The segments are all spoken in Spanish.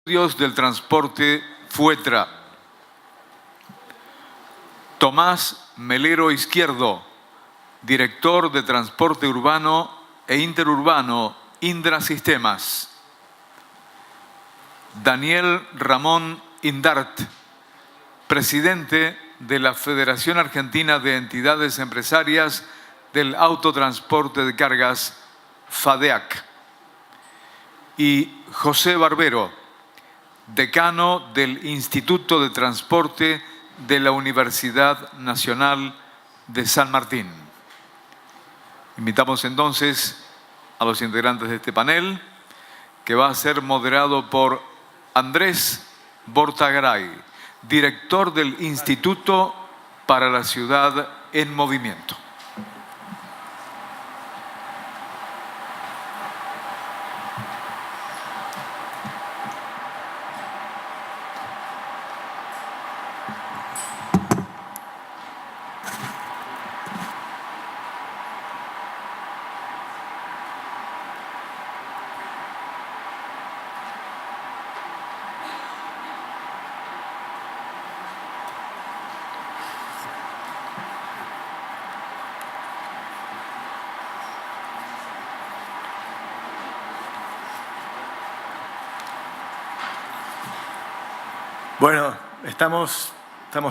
del Transporte FUETRA. Tomás Melero Izquierdo, director de Transporte Urbano e Interurbano, Indra Sistemas. Daniel Ramón Indart, presidente de la Federación Argentina de Entidades Empresarias del Autotransporte de Cargas, FADEAC. Y José Barbero, decano del Instituto de Transporte de la Universidad Nacional de San Martín. Invitamos entonces a los integrantes de este panel, que va a ser moderado por Andrés Bortagaray, director del Instituto para la Ciudad en Movimiento. Bueno, estamos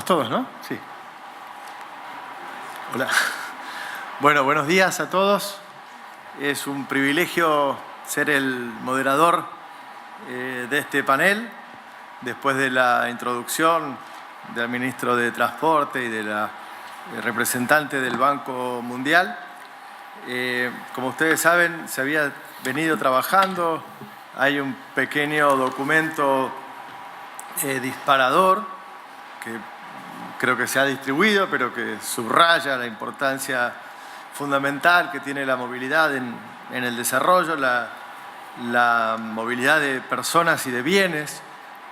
todos, ¿no? Sí. Hola. Bueno, buenos días a todos. Es un privilegio ser el moderador de este panel, después de la introducción del ministro de Transporte y de la representante del Banco Mundial. Como ustedes saben, se había venido trabajando. Hay un pequeño documento disparador que creo que se ha distribuido, pero que subraya la importancia fundamental que tiene la movilidad en el desarrollo, la movilidad de personas y de bienes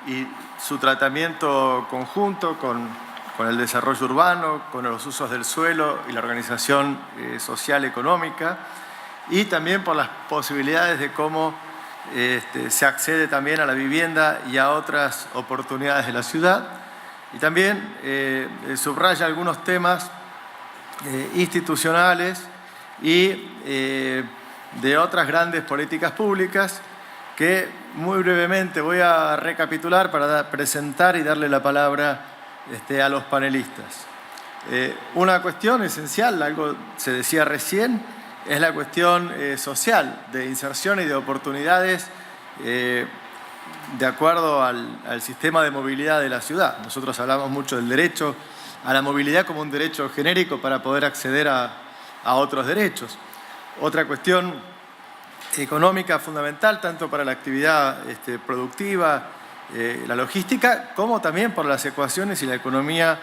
y su tratamiento conjunto con el desarrollo urbano, con los usos del suelo y la organización social económica, y también por las posibilidades de cómo se accede también a la vivienda y a otras oportunidades de la ciudad. Y también subraya algunos temas institucionales y de otras grandes políticas públicas que muy brevemente voy a recapitular para presentar y darle la palabra a los panelistas. Una cuestión esencial, algo se decía recién, es la cuestión social, de inserción y de oportunidades de acuerdo al sistema de movilidad de la ciudad. Nosotros hablamos mucho del derecho a la movilidad como un derecho genérico para poder acceder a otros derechos. Otra cuestión económica fundamental, tanto para la actividad productiva, la logística, como también por las ecuaciones y la economía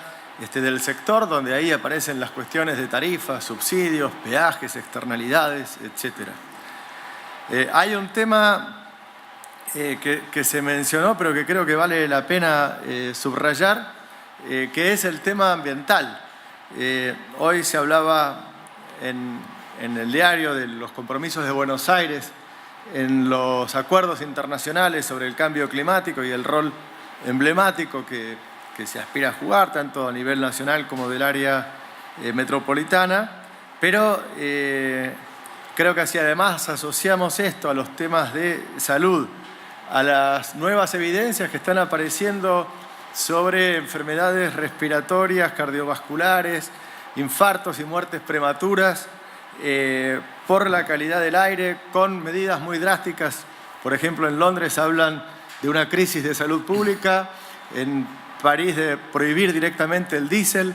del sector, donde ahí aparecen las cuestiones de tarifas, subsidios, peajes, externalidades, etc. Hay un tema que se mencionó, pero que creo que vale la pena subrayar, que es el tema ambiental. Hoy se hablaba en el diario de los compromisos de Buenos Aires, en los acuerdos internacionales sobre el cambio climático y el rol emblemático que se aspira a jugar, tanto a nivel nacional como del área metropolitana, pero creo que si además asociamos esto a los temas de salud, a las nuevas evidencias que están apareciendo sobre enfermedades respiratorias, cardiovasculares, infartos y muertes prematuras por la calidad del aire, con medidas muy drásticas. Por ejemplo, en Londres hablan de una crisis de salud pública, en París de prohibir directamente el diésel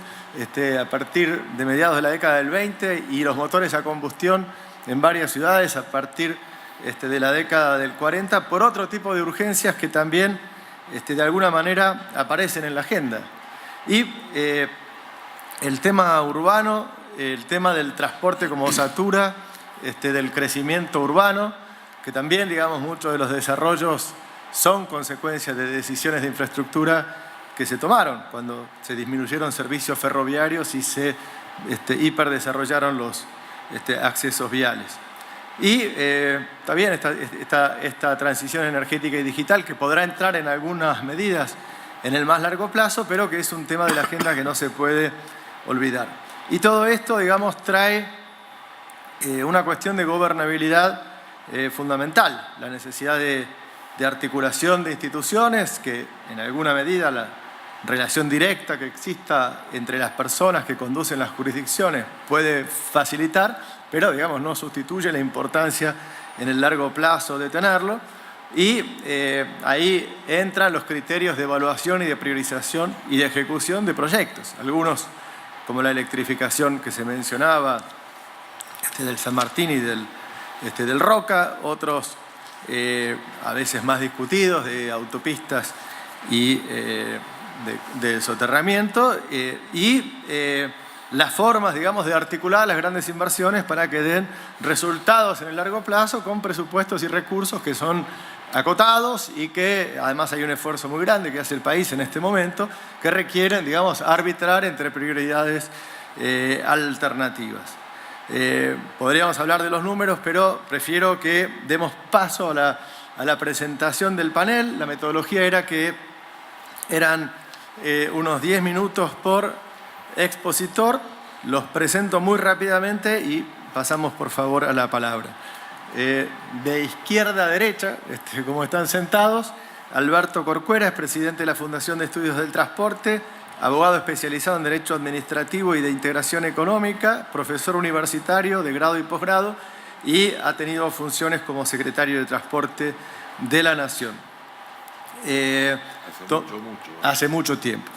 a partir de mediados de la década del 20 y los motores a combustión en varias ciudades a partir de la década del 40, por otro tipo de urgencias que también de alguna manera aparecen en la agenda. Y el tema urbano, el tema del transporte como osatura del crecimiento urbano, que también, digamos, muchos de los desarrollos son consecuencias de decisiones de infraestructura que se tomaron cuando se disminuyeron servicios ferroviarios y se hiperdesarrollaron los accesos viales. Y también esta transición energética y digital, que podrá entrar en algunas medidas en el más largo plazo, pero que es un tema de la agenda que no se puede olvidar. Y todo esto, digamos, trae una cuestión de gobernabilidad fundamental, la necesidad de articulación de instituciones, que en alguna medida la relación directa que exista entre las personas que conducen las jurisdicciones puede facilitar, pero digamos no sustituye la importancia en el largo plazo de tenerlo. Y ahí entran los criterios de evaluación y de priorización y de ejecución de proyectos. Algunos, como la electrificación que se mencionaba, del San Martín y del Roca, otros a veces más discutidos, de autopistas y de soterramiento, y las formas, digamos, de articular las grandes inversiones para que den resultados en el largo plazo con presupuestos y recursos que son acotados y que además hay un esfuerzo muy grande que hace el país en este momento que requieren, digamos, arbitrar entre prioridades alternativas. Podríamos hablar de los números, pero prefiero que demos paso a la presentación del panel. La metodología era que eran unos 10 minutos por expositor. Los presento muy rápidamente y pasamos por favor a la palabra. De izquierda a derecha, como están sentados, Alberto Corcuera es presidente de la Fundación de Estudios del Transporte, abogado especializado en Derecho Administrativo y de Integración Económica, profesor universitario de grado y posgrado y ha tenido funciones como secretario de Transporte de la Nación. Hace mucho tiempo.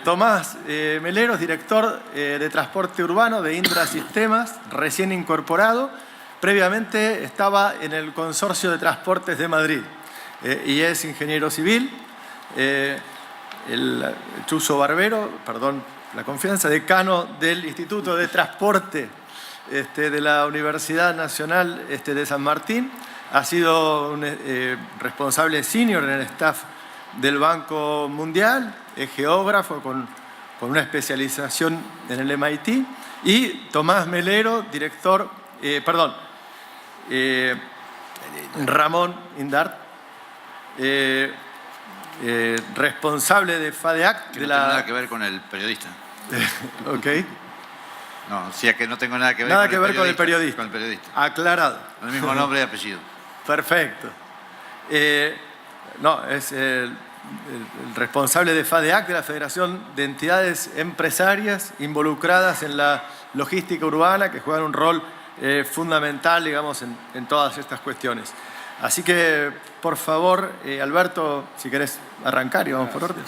Tomás Meleros, director de Transporte Urbano de Indra Sistemas, recién incorporado. Previamente estaba en el Consorcio de Transportes de Madrid y es ingeniero civil. El Chuso Barbero, perdón la confianza, decano del Instituto de Transporte de la Universidad Nacional de San Martín. Ha sido un responsable senior en el staff del Banco Mundial, es geógrafo con una especialización en el MIT. Y Tomás Melero, director, Ramón Indart, responsable de FADEAC. Que no tiene nada que ver con el periodista. Ok. No, o sea que no tengo nada que ver, con el periodista. Con el periodista. Aclarado. El mismo nombre y apellido. Perfecto. No, es el responsable de FADEAC, de la Federación de Entidades Empresarias involucradas en la logística urbana, que juegan un rol fundamental, digamos, en todas estas cuestiones. Así que, por favor, Alberto, si querés arrancar y vamos por orden.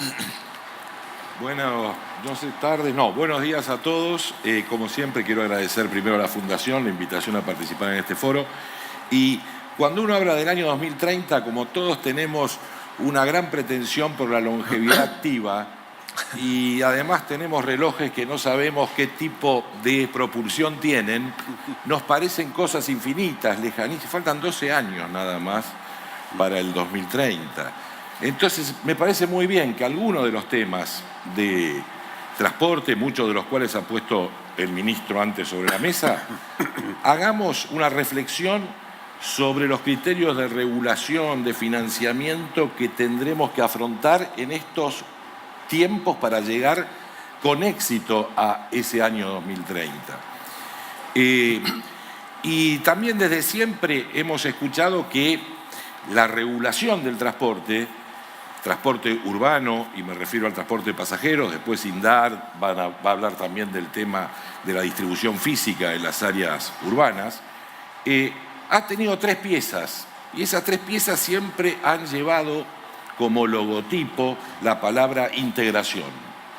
Bueno, buenos días a todos. Como siempre, quiero agradecer primero a la Fundación la invitación a participar en este foro. Y cuando uno habla del año 2030, como todos tenemos una gran pretensión por la longevidad activa y además tenemos relojes que no sabemos qué tipo de propulsión tienen, nos parecen cosas infinitas, lejanísimas. Faltan 12 años nada más para el 2030. Entonces, me parece muy bien que algunos de los temas de transporte, muchos de los cuales ha puesto el ministro antes sobre la mesa, hagamos una reflexión sobre los criterios de regulación, de financiamiento que tendremos que afrontar en estos tiempos para llegar con éxito a ese año 2030. Y también desde siempre hemos escuchado que la regulación del transporte urbano, y me refiero al transporte de pasajeros, después Indar va a hablar también del tema de la distribución física en las áreas urbanas, ha tenido 3 piezas, y esas 3 piezas siempre han llevado como logotipo la palabra integración,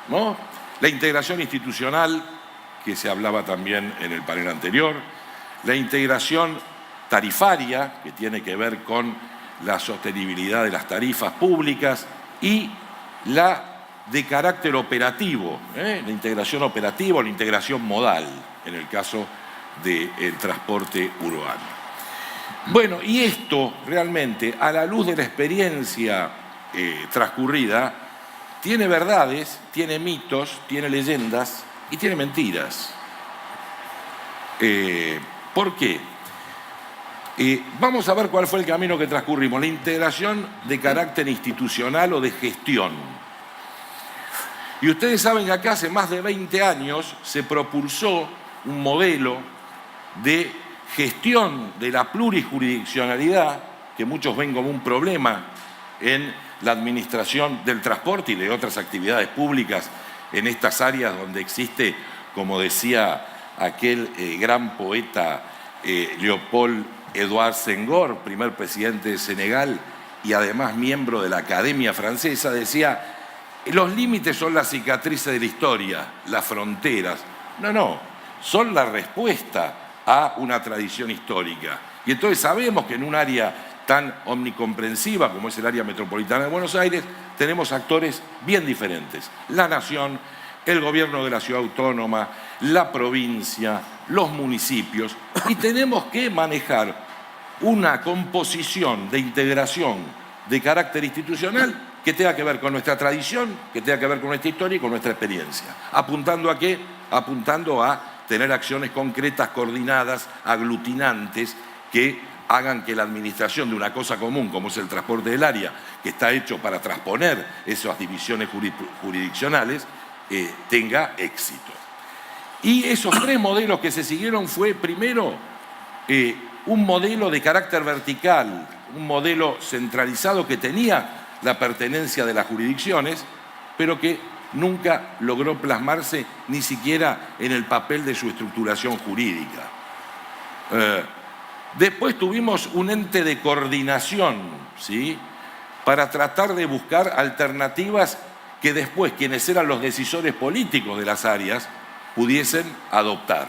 ¿no? La integración institucional, que se hablaba también en el panel anterior, la integración tarifaria, que tiene que ver con la sostenibilidad de las tarifas públicas, y la de carácter operativo, la integración operativa o la integración modal, en el caso del transporte urbano. Bueno, y esto realmente, a la luz de la experiencia transcurrida, tiene verdades, tiene mitos, tiene leyendas y tiene mentiras. ¿Por qué? Vamos a ver cuál fue el camino que transcurrimos. La integración de carácter institucional o de gestión. Y ustedes saben que acá hace más de 20 años se propulsó un modelo de gestión de la plurijurisdiccionalidad, que muchos ven como un problema en la administración del transporte y de otras actividades públicas en estas áreas donde existe, como decía aquel gran poeta Léopold Édouard Senghor, primer presidente de Senegal y además miembro de la Academia Francesa, decía: los límites son las cicatrices de la historia, las fronteras. No, son la respuesta a una tradición histórica. Y entonces sabemos que en un área tan omnicomprensiva como es el área metropolitana de Buenos Aires, tenemos actores bien diferentes. La nación, el gobierno de la ciudad autónoma, la provincia, los municipios, y tenemos que manejar una composición de integración de carácter institucional que tenga que ver con nuestra tradición, que tenga que ver con nuestra historia y con nuestra experiencia. ¿Apuntando a qué? Apuntando a tener acciones concretas, coordinadas, aglutinantes, que hagan que la administración de una cosa común, como es el transporte del área, que está hecho para transponer esas divisiones jurisdiccionales, tenga éxito. Y esos tres modelos que se siguieron fue, primero, un modelo de carácter vertical, un modelo centralizado que tenía la pertenencia de las jurisdicciones, pero que nunca logró plasmarse ni siquiera en el papel de su estructuración jurídica. Después tuvimos un ente de coordinación, ¿sí?, para tratar de buscar alternativas que después quienes eran los decisores políticos de las áreas pudiesen adoptar.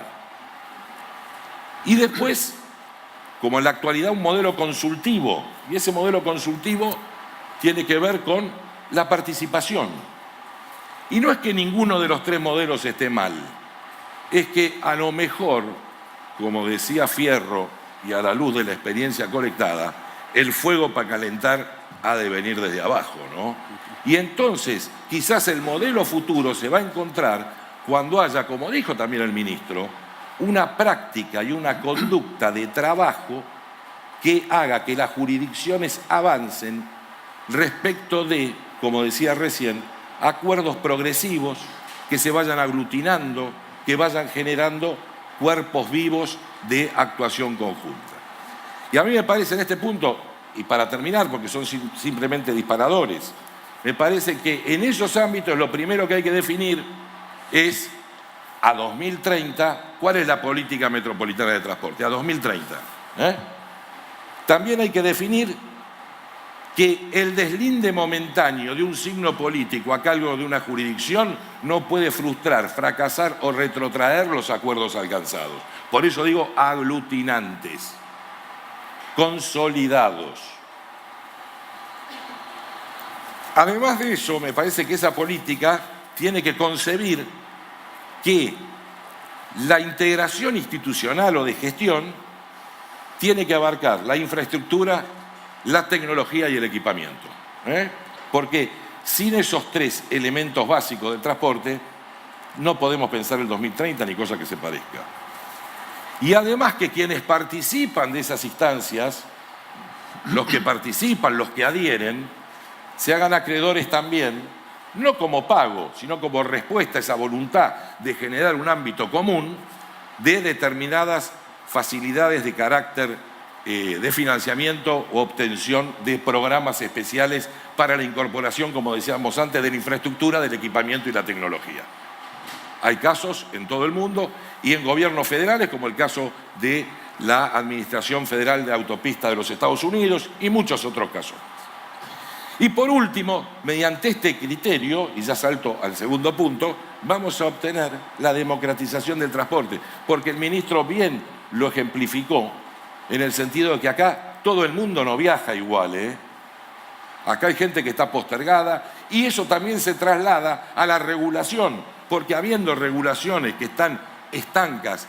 Y después, como en la actualidad, un modelo consultivo, y ese modelo consultivo tiene que ver con la participación. Y no es que ninguno de los tres modelos esté mal, es que a lo mejor, como decía Fierro, y a la luz de la experiencia colectada, el fuego para calentar ha de venir desde abajo, ¿no? Y entonces, quizás el modelo futuro se va a encontrar cuando haya, como dijo también el ministro, una práctica y una conducta de trabajo que haga que las jurisdicciones avancen respecto de, como decía recién, acuerdos progresivos que se vayan aglutinando, que vayan generando cuerpos vivos de actuación conjunta. Y a mí me parece en este punto, y para terminar, porque son simplemente disparadores, me parece que en esos ámbitos lo primero que hay que definir es a 2030 cuál es la política metropolitana de transporte, a 2030. También hay que definir que el deslinde momentáneo de un signo político a cargo de una jurisdicción no puede frustrar, fracasar o retrotraer los acuerdos alcanzados. Por eso digo aglutinantes, consolidados. Además de eso, me parece que esa política tiene que concebir que la integración institucional o de gestión tiene que abarcar la infraestructura, la tecnología y el equipamiento. Porque sin esos tres elementos básicos del transporte no podemos pensar el 2030 ni cosa que se parezca. Y además que quienes participan de esas instancias, los que participan, los que adhieren, se hagan acreedores también, no como pago, sino como respuesta a esa voluntad de generar un ámbito común de determinadas facilidades de carácter de financiamiento o obtención de programas especiales para la incorporación, como decíamos antes, de la infraestructura, del equipamiento y la tecnología. Hay casos en todo el mundo y en gobiernos federales, como el caso de la Administración Federal de Autopistas de los Estados Unidos y muchos otros casos. Y por último, mediante este criterio, y ya salto al segundo punto, vamos a obtener la democratización del transporte, porque el ministro bien lo ejemplificó, en el sentido de que acá todo el mundo no viaja igual, Acá hay gente que está postergada y eso también se traslada a la regulación, porque habiendo regulaciones que están estancas,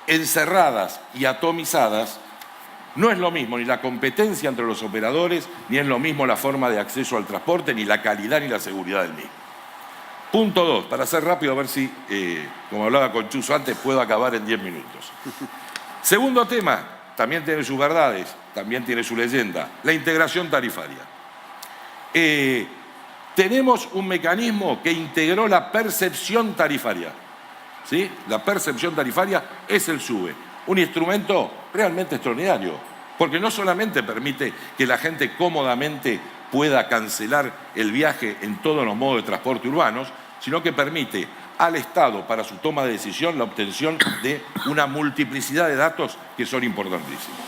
encerradas y atomizadas, no es lo mismo ni la competencia entre los operadores, ni es lo mismo la forma de acceso al transporte, ni la calidad ni la seguridad del mismo. Punto 2, para ser rápido, a ver si, como hablaba con Chuzo antes, puedo acabar en 10 minutos. Segundo tema, también tiene sus verdades, también tiene su leyenda, la integración tarifaria. Tenemos un mecanismo que integró la percepción tarifaria. ¿Sí? La percepción tarifaria es el SUBE, un instrumento realmente extraordinario, porque no solamente permite que la gente cómodamente pueda cancelar el viaje en todos los modos de transporte urbanos, sino que permite al Estado, para su toma de decisión, la obtención de una multiplicidad de datos que son importantísimos.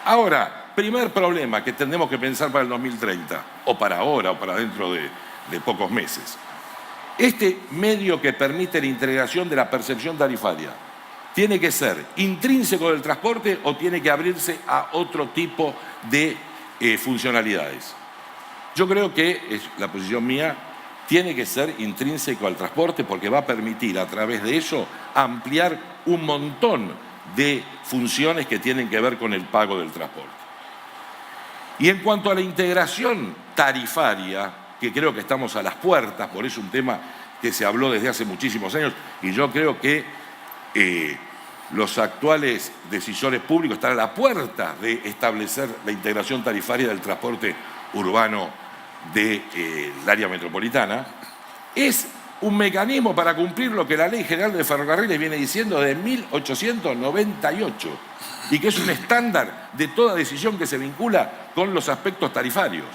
Ahora, primer problema que tendremos que pensar para el 2030, o para ahora, o para dentro de pocos meses. Este medio que permite la integración de la percepción tarifaria, ¿tiene que ser intrínseco del transporte o tiene que abrirse a otro tipo de funcionalidades? Yo creo que, es la posición mía, tiene que ser intrínseco al transporte porque va a permitir a través de eso ampliar un montón de funciones que tienen que ver con el pago del transporte. Y en cuanto a la integración tarifaria, que creo que estamos a las puertas, por eso un tema que se habló desde hace muchísimos años, y yo creo que los actuales decisores públicos están a la puerta de establecer la integración tarifaria del transporte urbano del área metropolitana, es un mecanismo para cumplir lo que la Ley General de Ferrocarriles viene diciendo desde 1898 y que es un estándar de toda decisión que se vincula con los aspectos tarifarios,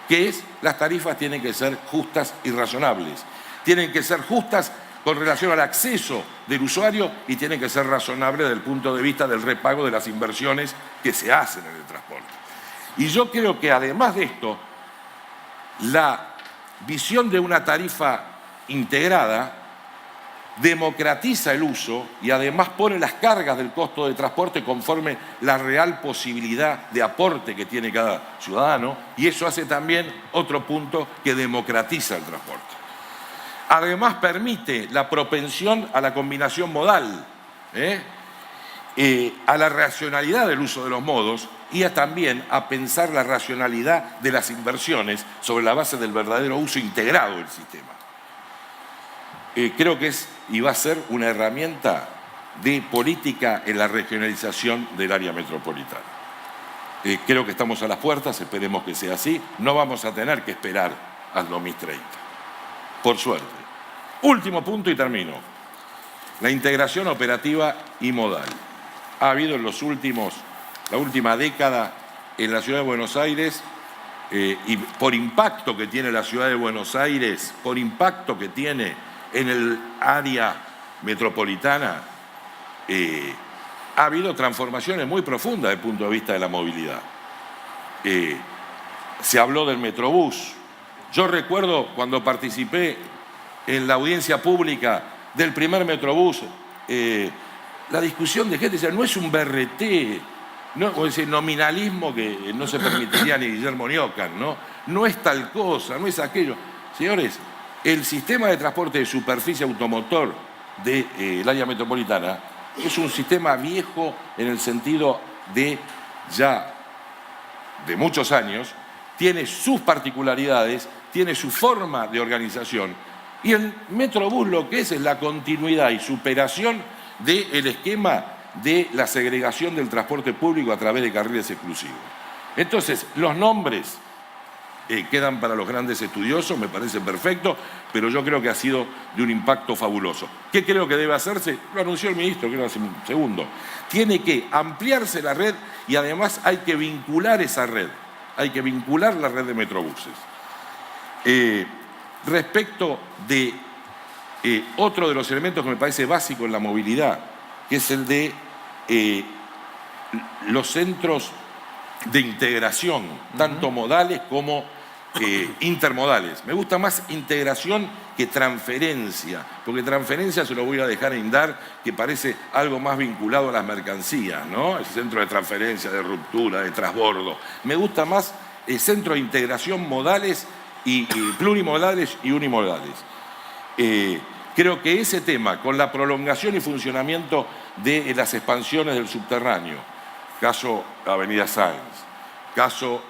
que es las tarifas tienen que ser justas y razonables, tienen que ser justas con relación al acceso del usuario y tienen que ser razonables desde el punto de vista del repago de las inversiones que se hacen en el transporte. Y yo creo que además de esto, la visión de una tarifa integrada democratiza el uso y además pone las cargas del costo de transporte conforme la real posibilidad de aporte que tiene cada ciudadano, y eso hace también otro punto que democratiza el transporte. Además permite la propensión a la combinación modal, a la racionalidad del uso de los modos y también a pensar la racionalidad de las inversiones sobre la base del verdadero uso integrado del sistema. Creo que es y va a ser una herramienta de política en la regionalización del área metropolitana. Creo que estamos a las puertas, esperemos que sea así. No vamos a tener que esperar al 2030, por suerte. Último punto y termino. La integración operativa y modal. Ha habido en la última década en la Ciudad de Buenos Aires, y por impacto que tiene la Ciudad de Buenos Aires, por impacto que tiene en el área metropolitana, ha habido transformaciones muy profundas desde el punto de vista de la movilidad. Se habló del Metrobús. Yo recuerdo cuando participé en la audiencia pública del primer Metrobús, la discusión de gente decía, no es un BRT, no, o ese nominalismo que no se permitiría ni Guillermo Niocan, no es tal cosa, no es aquello. Señores, el sistema de transporte de superficie automotor del área metropolitana es un sistema viejo en el sentido de ya de muchos años, tiene sus particularidades, tiene su forma de organización, y el Metrobús lo que es la continuidad y superación del esquema de la segregación del transporte público a través de carriles exclusivos. Entonces, los nombres quedan para los grandes estudiosos, me parece perfecto, pero yo creo que ha sido de un impacto fabuloso. ¿Qué creo que debe hacerse? Lo anunció el ministro, creo hace un segundo. Tiene que ampliarse la red y además hay que vincular esa red, hay que vincular la red de metrobuses. Respecto de otro de los elementos que me parece básico en la movilidad, que es el de los centros de integración, tanto modales como intermodales. Me gusta más integración que transferencia, porque transferencia se lo voy a dejar en dar, que parece algo más vinculado a las mercancías, ¿no? El centro de transferencia, de ruptura, de transbordo. Me gusta más el centro de integración modales y plurimodales y unimodales. Creo que ese tema, con la prolongación y funcionamiento de las expansiones del subterráneo, caso Avenida Sáenz, caso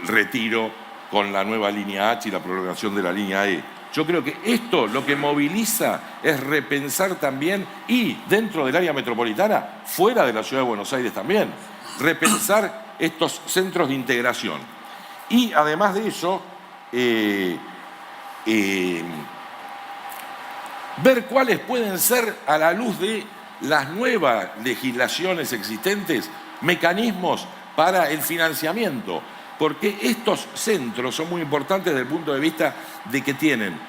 Retiro con la nueva línea H y la prolongación de la línea E, Yo creo que esto lo que moviliza es repensar también, y dentro del área metropolitana, fuera de la Ciudad de Buenos Aires también, repensar estos centros de integración. Y además de eso, ver cuáles pueden ser, a la luz de las nuevas legislaciones existentes, mecanismos para el financiamiento, porque estos centros son muy importantes desde el punto de vista de que tienen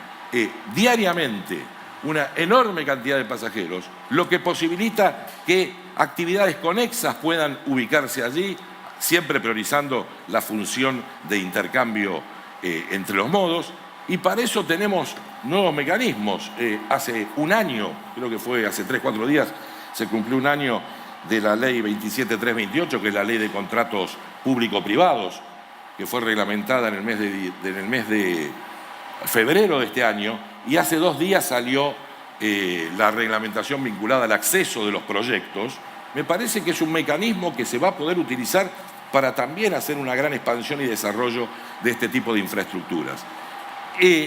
diariamente una enorme cantidad de pasajeros, lo que posibilita que actividades conexas puedan ubicarse allí, siempre priorizando la función de intercambio entre los modos, y para eso tenemos nuevos mecanismos. Hace un año, creo que fue hace 3 o 4 días, se cumplió un año de la ley 27328, que es la ley de contratos público-privados, que fue reglamentada en el mes de febrero de este año, y hace 2 días salió la reglamentación vinculada al acceso de los proyectos. Me parece que es un mecanismo que se va a poder utilizar para también hacer una gran expansión y desarrollo de este tipo de infraestructuras.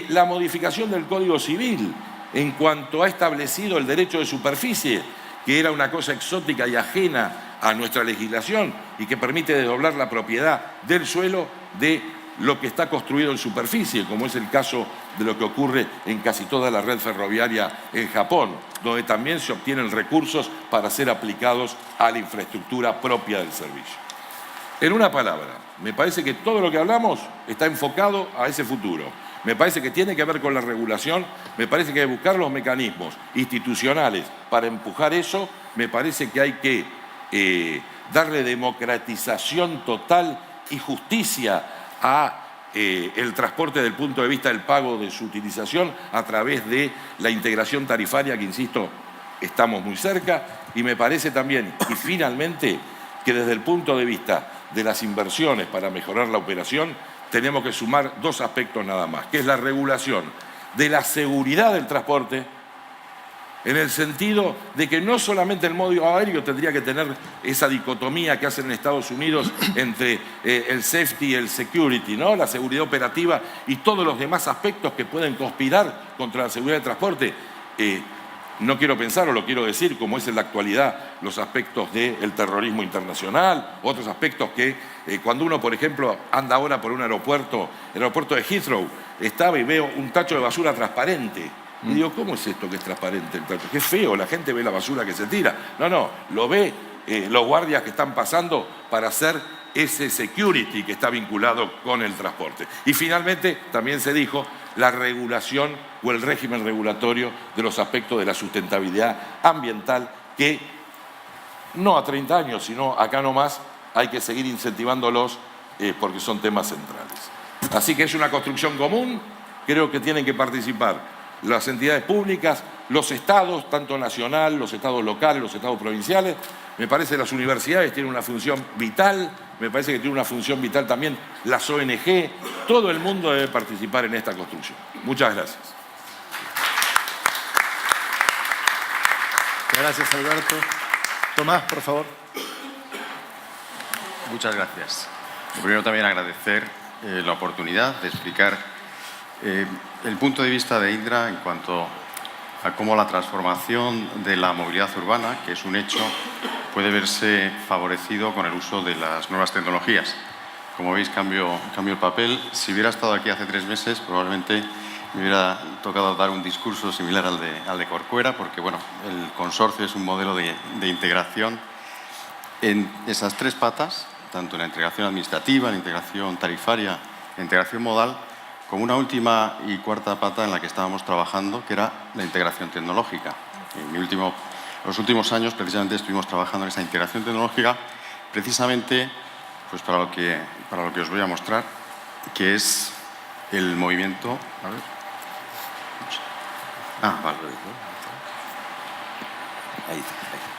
La modificación del Código Civil en cuanto ha establecido el derecho de superficie, que era una cosa exótica y ajena a nuestra legislación y que permite desdoblar la propiedad del suelo de lo que está construido en superficie, como es el caso de lo que ocurre en casi toda la red ferroviaria en Japón, donde también se obtienen recursos para ser aplicados a la infraestructura propia del servicio. En una palabra, me parece que todo lo que hablamos está enfocado a ese futuro. Me parece que tiene que ver con la regulación, me parece que hay que buscar los mecanismos institucionales para empujar eso, me parece que hay que darle democratización total y justicia a el transporte desde el punto de vista del pago de su utilización a través de la integración tarifaria, que insisto, estamos muy cerca, y me parece también, y finalmente, que desde el punto de vista de las inversiones para mejorar la operación, tenemos que sumar 2 aspectos nada más, que es la regulación de la seguridad del transporte, en el sentido de que no solamente el modo aéreo tendría que tener esa dicotomía que hacen en Estados Unidos entre el safety y el security, ¿no? La seguridad operativa y todos los demás aspectos que pueden conspirar contra la seguridad del transporte. No quiero pensar, o lo quiero decir, como es en la actualidad, los aspectos del terrorismo internacional, otros aspectos que cuando uno, por ejemplo, anda ahora por un aeropuerto, el aeropuerto de Heathrow, estaba y veo un tacho de basura transparente. Y digo, ¿cómo es esto que es transparente el tacho? Qué feo, la gente ve la basura que se tira. No, lo ve los guardias que están pasando para hacer ese security que está vinculado con el transporte. Y finalmente, también se dijo, la regulación o el régimen regulatorio de los aspectos de la sustentabilidad ambiental, que no a 30 años, sino acá nomás, hay que seguir incentivándolos porque son temas centrales. Así que es una construcción común, creo que tienen que participar las entidades públicas, los estados, tanto nacional, los estados locales, los estados provinciales. Me parece que las universidades tienen una función vital, me parece que tiene una función vital también las ONG, todo el mundo debe participar en esta construcción. Muchas gracias. Gracias, Alberto. Tomás, por favor. Muchas gracias. Primero también agradecer la oportunidad de explicar el punto de vista de Indra en cuanto a cómo la transformación de la movilidad urbana, que es un hecho, puede verse favorecido con el uso de las nuevas tecnologías. Como veis, cambio el papel. Si hubiera estado aquí hace 3 meses, probablemente me hubiera tocado dar un discurso similar al de Corcuera, porque bueno, el consorcio es un modelo de integración en esas 3 patas, tanto en la integración administrativa, en la integración tarifaria, la integración modal, como una última y cuarta pata en la que estábamos trabajando, que era la integración tecnológica. En los últimos años, precisamente, estuvimos trabajando en esa integración tecnológica, precisamente pues para lo que os voy a mostrar, que es el movimiento...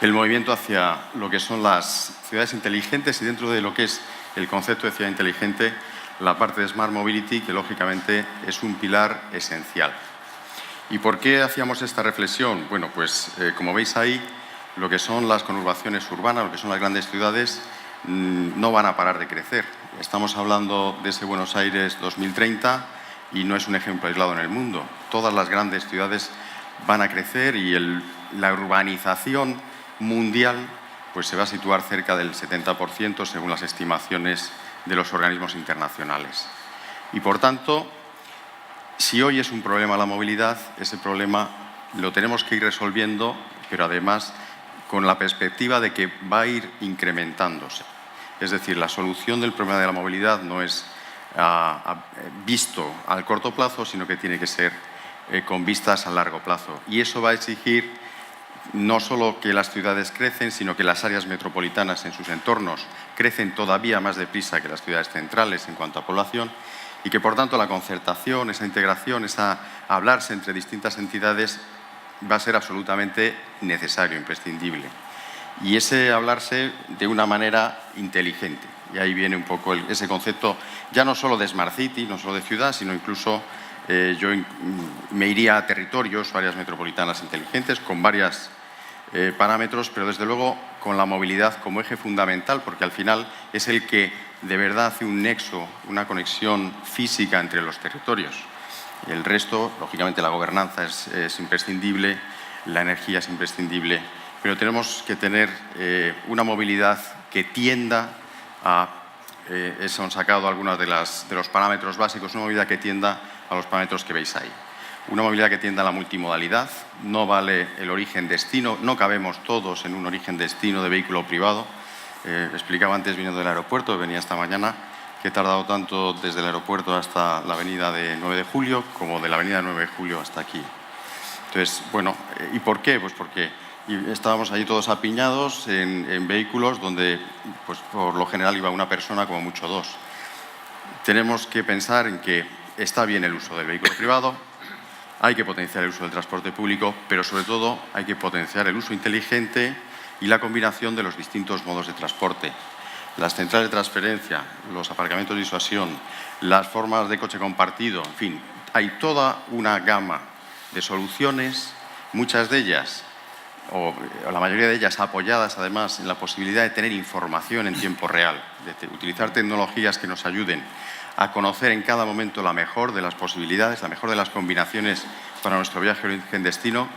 El movimiento hacia lo que son las ciudades inteligentes, y dentro de lo que es el concepto de ciudad inteligente, la parte de Smart Mobility, que lógicamente es un pilar esencial. ¿Y por qué hacíamos esta reflexión? Bueno, pues como veis ahí, lo que son las conurbaciones urbanas, lo que son las grandes ciudades, no van a parar de crecer. Estamos hablando de ese Buenos Aires 2030, y no es un ejemplo aislado en el mundo. Todas las grandes ciudades van a crecer y la urbanización mundial pues se va a situar cerca del 70% según las estimaciones de los organismos internacionales. Y por tanto, si hoy es un problema la movilidad, ese problema lo tenemos que ir resolviendo, pero además con la perspectiva de que va a ir incrementándose. Es decir, la solución del problema de la movilidad no es visto al corto plazo, sino que tiene que ser con vistas a largo plazo. Y eso va a exigir no solo que las ciudades crecen, sino que las áreas metropolitanas en sus entornos crecen todavía más deprisa que las ciudades centrales en cuanto a población y que, por tanto, la concertación, esa integración, esa hablarse entre distintas entidades va a ser absolutamente necesario, imprescindible. Y ese hablarse de una manera inteligente. Y ahí viene un poco ese concepto, ya no solo de Smart City, no solo de ciudad, sino incluso yo me iría a territorios o áreas metropolitanas inteligentes con varios parámetros, pero desde luego con la movilidad como eje fundamental, porque al final es el que de verdad hace un nexo, una conexión física entre los territorios. Y el resto, lógicamente, la gobernanza es imprescindible, la energía es imprescindible, pero tenemos que tener una movilidad que tienda a, eso han sacado algunos de los parámetros básicos, una movilidad que tienda a los parámetros que veis ahí. Una movilidad que tienda a la multimodalidad, no vale el origen-destino, no cabemos todos en un origen-destino de vehículo privado. Explicaba antes, viniendo del aeropuerto, venía esta mañana, que he tardado tanto desde el aeropuerto hasta la avenida de 9 de julio, como de la avenida 9 de julio hasta aquí. Entonces, bueno, ¿y por qué? Pues porque estábamos allí todos apiñados en vehículos donde, pues por lo general, iba una persona, como mucho dos. Tenemos que pensar en que está bien el uso del vehículo privado, hay que potenciar el uso del transporte público, pero sobre todo hay que potenciar el uso inteligente y la combinación de los distintos modos de transporte. Las centrales de transferencia, los aparcamientos de disuasión, las formas de coche compartido, en fin, hay toda una gama de soluciones, muchas de ellas, o la mayoría de ellas apoyadas además en la posibilidad de tener información en tiempo real, de utilizar tecnologías que nos ayuden a conocer en cada momento la mejor de las posibilidades, la mejor de las combinaciones para nuestro viaje origen-destino,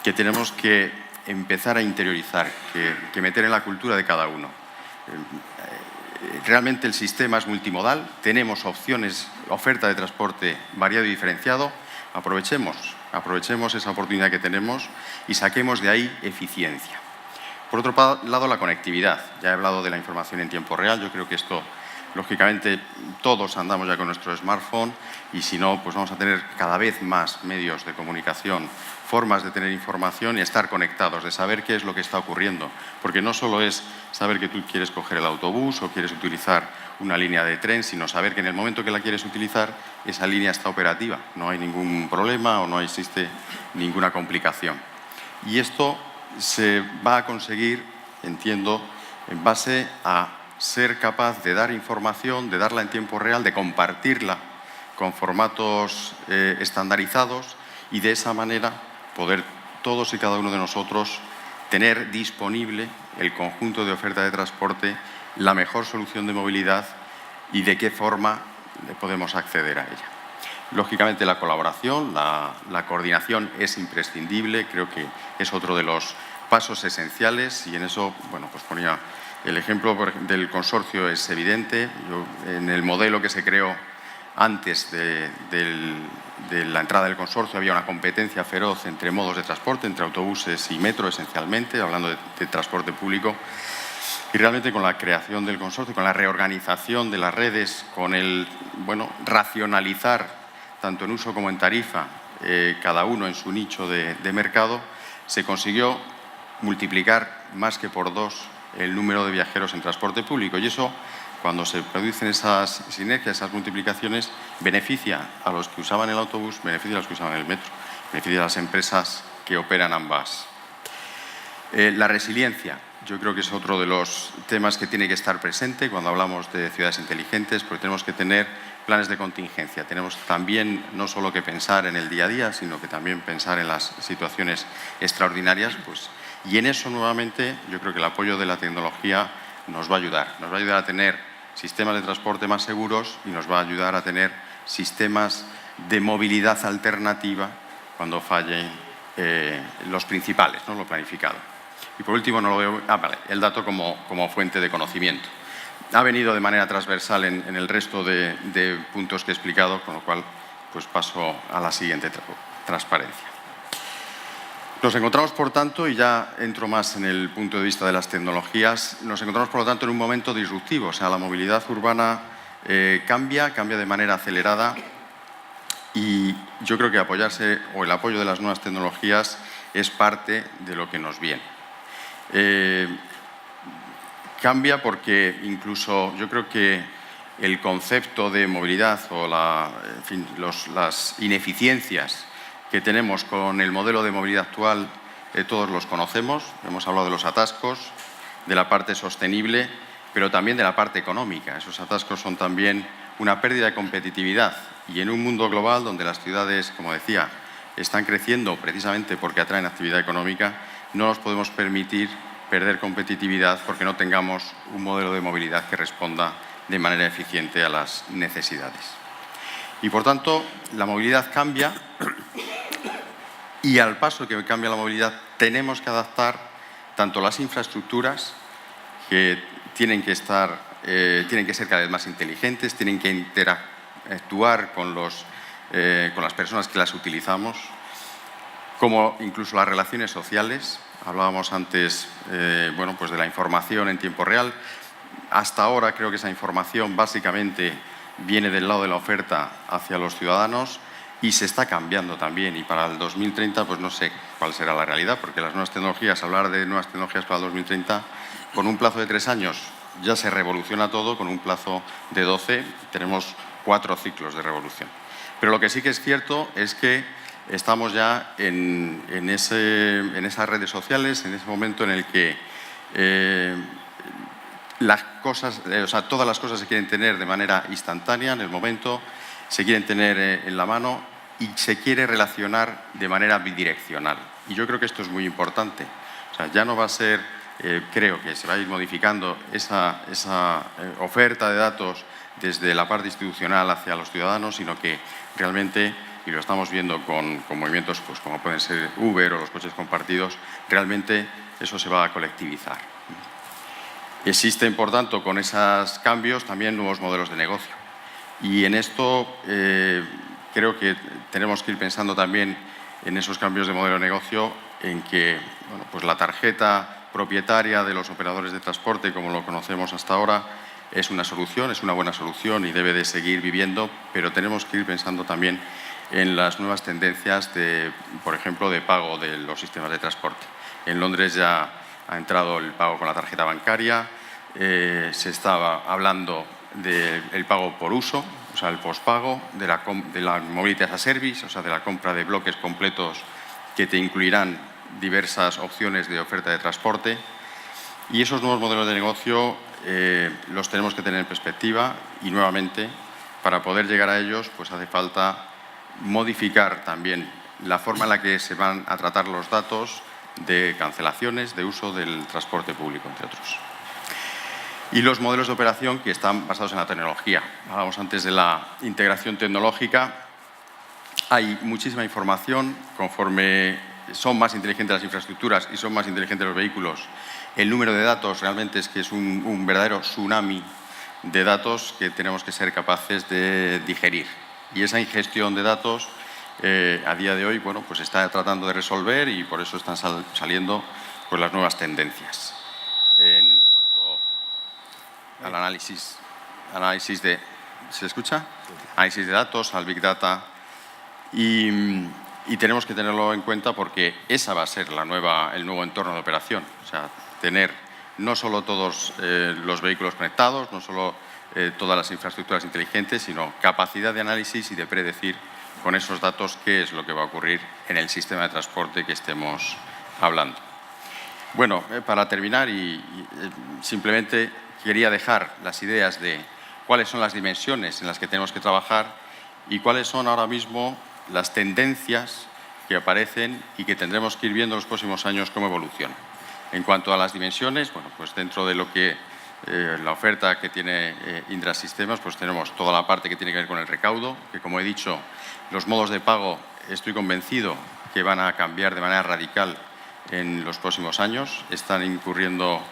que tenemos que empezar a interiorizar, que meter en la cultura de cada uno. Realmente el sistema es multimodal, tenemos opciones, oferta de transporte variado y diferenciado, aprovechemos esa oportunidad que tenemos y saquemos de ahí eficiencia. Por otro lado, la conectividad. Ya he hablado de la información en tiempo real, yo creo que esto, lógicamente, todos andamos ya con nuestro smartphone y si no, pues vamos a tener cada vez más medios de comunicación, formas de tener información y estar conectados, de saber qué es lo que está ocurriendo. Porque no solo es saber que tú quieres coger el autobús o quieres utilizar una línea de tren, sino saber que en el momento que la quieres utilizar, esa línea está operativa. No hay ningún problema o no existe ninguna complicación. Y esto se va a conseguir, entiendo, en base a ser capaz de dar información, de darla en tiempo real, de compartirla con formatos estandarizados y de esa manera poder todos y cada uno de nosotros tener disponible el conjunto de oferta de transporte, la mejor solución de movilidad y de qué forma podemos acceder a ella. Lógicamente la colaboración, la coordinación es imprescindible, creo que es otro de los pasos esenciales y en eso, bueno, pues ponía el ejemplo del consorcio, es evidente. En el modelo que se creó antes de la entrada del consorcio había una competencia feroz entre modos de transporte, entre autobuses y metro esencialmente, hablando de transporte público. Y realmente con la creación del consorcio, con la reorganización de las redes, con el racionalizar tanto en uso como en tarifa, cada uno en su nicho de mercado, se consiguió multiplicar más que por 2 el número de viajeros en transporte público. Y eso, cuando se producen esas sinergias, esas multiplicaciones, beneficia a los que usaban el autobús, beneficia a los que usaban el metro, beneficia a las empresas que operan ambas. La resiliencia, yo creo que es otro de los temas que tiene que estar presente cuando hablamos de ciudades inteligentes, porque tenemos que tener planes de contingencia. Tenemos también no solo que pensar en el día a día, sino que también pensar en las situaciones extraordinarias. Y en eso, nuevamente, yo creo que el apoyo de la tecnología nos va a ayudar. Nos va a ayudar a tener sistemas de transporte más seguros y nos va a ayudar a tener sistemas de movilidad alternativa cuando fallen los principales, ¿no? Lo planificado. Y por último, no lo veo, vale, el dato como fuente de conocimiento. Ha venido de manera transversal en el resto de puntos que he explicado, con lo cual pues paso a la siguiente transparencia. Nos encontramos, por tanto, y ya entro más en el punto de vista de las tecnologías, nos encontramos, por lo tanto, en un momento disruptivo. O sea, la movilidad urbana cambia de manera acelerada y yo creo que apoyarse o el apoyo de las nuevas tecnologías es parte de lo que nos viene. Cambia porque incluso yo creo que el concepto de movilidad o en fin, las ineficiencias que tenemos con el modelo de movilidad actual, todos los conocemos. Hemos hablado de los atascos, de la parte sostenible, pero también de la parte económica. Esos atascos son también una pérdida de competitividad. Y en un mundo global donde las ciudades, como decía, están creciendo precisamente porque atraen actividad económica, no nos podemos permitir perder competitividad porque no tengamos un modelo de movilidad que responda de manera eficiente a las necesidades. Y, por tanto, la movilidad cambia y al paso que cambia la movilidad tenemos que adaptar tanto las infraestructuras, que tienen que ser cada vez más inteligentes, tienen que interactuar con las personas que las utilizamos, como incluso las relaciones sociales. Hablábamos antes bueno, pues de la información en tiempo real. Hasta ahora creo que esa información básicamente viene del lado de la oferta hacia los ciudadanos y se está cambiando también. Y para el 2030 pues no sé cuál será la realidad, porque las nuevas tecnologías, hablar de nuevas tecnologías para el 2030, con un plazo de 3 años ya se revoluciona todo, con un plazo de 12 tenemos 4 ciclos de revolución. Pero lo que sí que es cierto es que estamos ya en esas redes sociales, en ese momento en el que las cosas, o sea, todas las cosas se quieren tener de manera instantánea, en el momento, se quieren tener en la mano y se quiere relacionar de manera bidireccional. Y yo creo que esto es muy importante. O sea, ya no va a ser, creo que se va a ir modificando esa oferta de datos desde la parte institucional hacia los ciudadanos, sino que realmente, y lo estamos viendo con movimientos pues, como pueden ser Uber o los coches compartidos, realmente eso se va a colectivizar. Existen, por tanto, con esos cambios también nuevos modelos de negocio. Y en esto creo que tenemos que ir pensando también en esos cambios de modelo de negocio, en que bueno, pues la tarjeta propietaria de los operadores de transporte, como lo conocemos hasta ahora, es una solución, es una buena solución y debe de seguir viviendo, pero tenemos que ir pensando también en las nuevas tendencias, por ejemplo, de pago de los sistemas de transporte. En Londres ya ha entrado el pago con la tarjeta bancaria, se estaba hablando del pago por uso, o sea, el pospago, de la Mobility as a Service, o sea, de la compra de bloques completos que te incluirán diversas opciones de oferta de transporte. Y esos nuevos modelos de negocio los tenemos que tener en perspectiva y, nuevamente, para poder llegar a ellos, pues hace falta modificar también la forma en la que se van a tratar los datos de cancelaciones, de uso del transporte público, entre otros. Y los modelos de operación que están basados en la tecnología. Hablábamos antes de la integración tecnológica. Hay muchísima información. Conforme son más inteligentes las infraestructuras y son más inteligentes los vehículos, el número de datos realmente es que es un verdadero tsunami de datos que tenemos que ser capaces de digerir. Y esa ingestión de datos a día de hoy, bueno, pues está tratando de resolver y por eso están saliendo pues, las nuevas tendencias. En cuanto al análisis de... ¿Se escucha? Análisis de datos, al Big Data. Y tenemos que tenerlo en cuenta porque esa va a ser el nuevo entorno de operación. O sea, tener no solo todos los vehículos conectados, no solo todas las infraestructuras inteligentes, sino capacidad de análisis y de predecir con esos datos qué es lo que va a ocurrir en el sistema de transporte que estemos hablando. Bueno, para terminar, simplemente quería dejar las ideas de cuáles son las dimensiones en las que tenemos que trabajar y cuáles son ahora mismo las tendencias que aparecen y que tendremos que ir viendo en los próximos años cómo evolucionan. En cuanto a las dimensiones, bueno, pues dentro de lo que la oferta que tiene Indra Sistemas, pues tenemos toda la parte que tiene que ver con el recaudo, que como he dicho, los modos de pago estoy convencido que van a cambiar de manera radical en los próximos años. Están incurriendo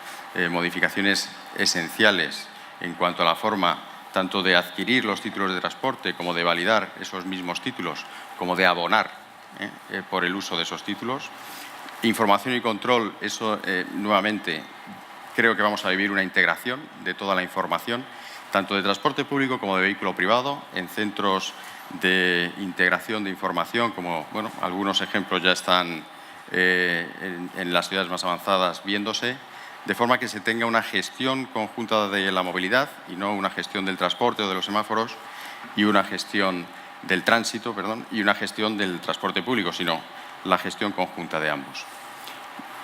modificaciones esenciales en cuanto a la forma tanto de adquirir los títulos de transporte como de validar esos mismos títulos, como de abonar por el uso de esos títulos. Información y control, eso nuevamente creo que vamos a vivir una integración de toda la información, tanto de transporte público como de vehículo privado, en centros de integración de información, como bueno, algunos ejemplos ya están en las ciudades más avanzadas viéndose, de forma que se tenga una gestión conjunta de la movilidad y no una gestión del transporte o de los semáforos y una gestión del tránsito, y una gestión del transporte público, sino la gestión conjunta de ambos.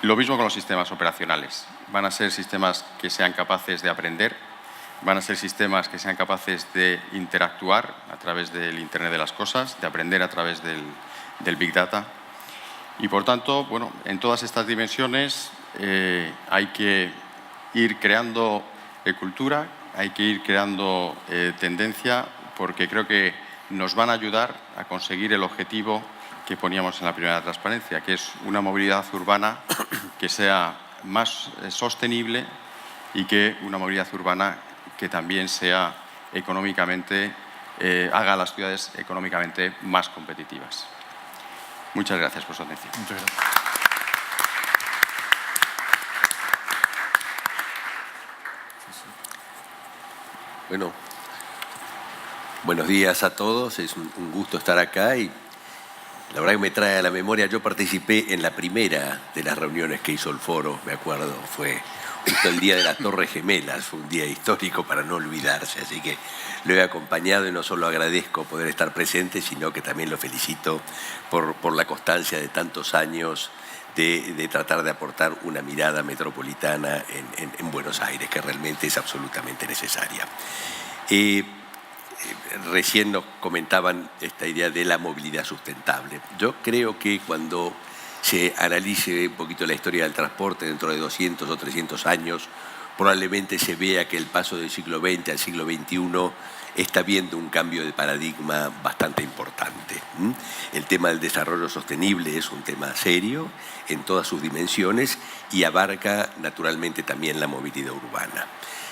Lo mismo con los sistemas operacionales. Van a ser sistemas que sean capaces de aprender, van a ser sistemas que sean capaces de interactuar a través del Internet de las cosas, de aprender a través del Big Data. Y, por tanto, bueno, en todas estas dimensiones hay que ir creando cultura, hay que ir creando tendencia, porque creo que nos van a ayudar a conseguir el objetivo que poníamos en la primera transparencia, que es una movilidad urbana que sea más sostenible y que una movilidad urbana que también sea económicamente, haga a las ciudades económicamente más competitivas. Muchas gracias por su atención. Muchas gracias. Bueno, buenos días a todos. Es un gusto estar acá y la verdad que me trae a la memoria, yo participé en la primera de las reuniones que hizo el foro, me acuerdo, fue justo el día de las Torres Gemelas, fue un día histórico para no olvidarse, así que lo he acompañado y no solo agradezco poder estar presente, sino que también lo felicito por la constancia de tantos años de tratar de aportar una mirada metropolitana en Buenos Aires, que realmente es absolutamente necesaria. Recién nos comentaban esta idea de la movilidad sustentable. Yo creo que cuando se analice un poquito la historia del transporte dentro de 200 o 300 años, probablemente se vea que el paso del siglo XX al siglo XXI está viendo un cambio de paradigma bastante importante. El tema del desarrollo sostenible es un tema serio en todas sus dimensiones y abarca naturalmente también la movilidad urbana.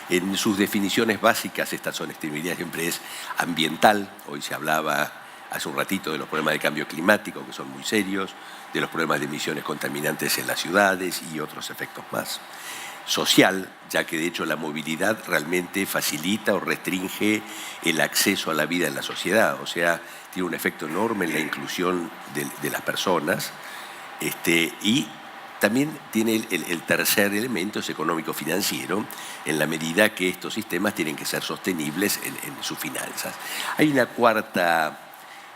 En sus definiciones básicas, esta sostenibilidad siempre es ambiental. Hoy se hablaba hace un ratito de los problemas de cambio climático, que son muy serios, de los problemas de emisiones contaminantes en las ciudades y otros efectos más. Social, ya que de hecho la movilidad realmente facilita o restringe el acceso a la vida en la sociedad, o sea, tiene un efecto enorme en la inclusión de las personas, y también tiene el tercer elemento, es económico-financiero, en la medida que estos sistemas tienen que ser sostenibles en sus finanzas. Hay una cuarta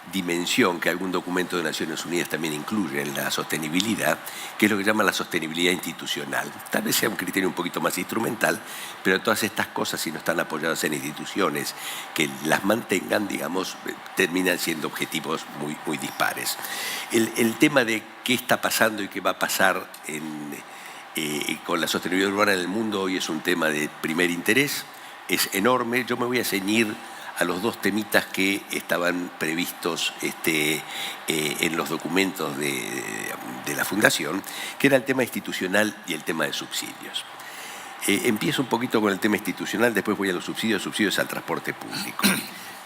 dimensión que algún documento de Naciones Unidas también incluye en la sostenibilidad, que es lo que llama la sostenibilidad institucional. Tal vez sea un criterio un poquito más instrumental, pero todas estas cosas, si no están apoyadas en instituciones que las mantengan, digamos, terminan siendo objetivos muy dispares. El tema de qué está pasando y qué va a pasar con la sostenibilidad urbana en el mundo hoy es un tema de primer interés, es enorme. Yo me voy a ceñir a los dos temitas que estaban previstos en los documentos de la Fundación, que era el tema institucional y el tema de subsidios. Empiezo un poquito con el tema institucional, después voy a los subsidios al transporte público.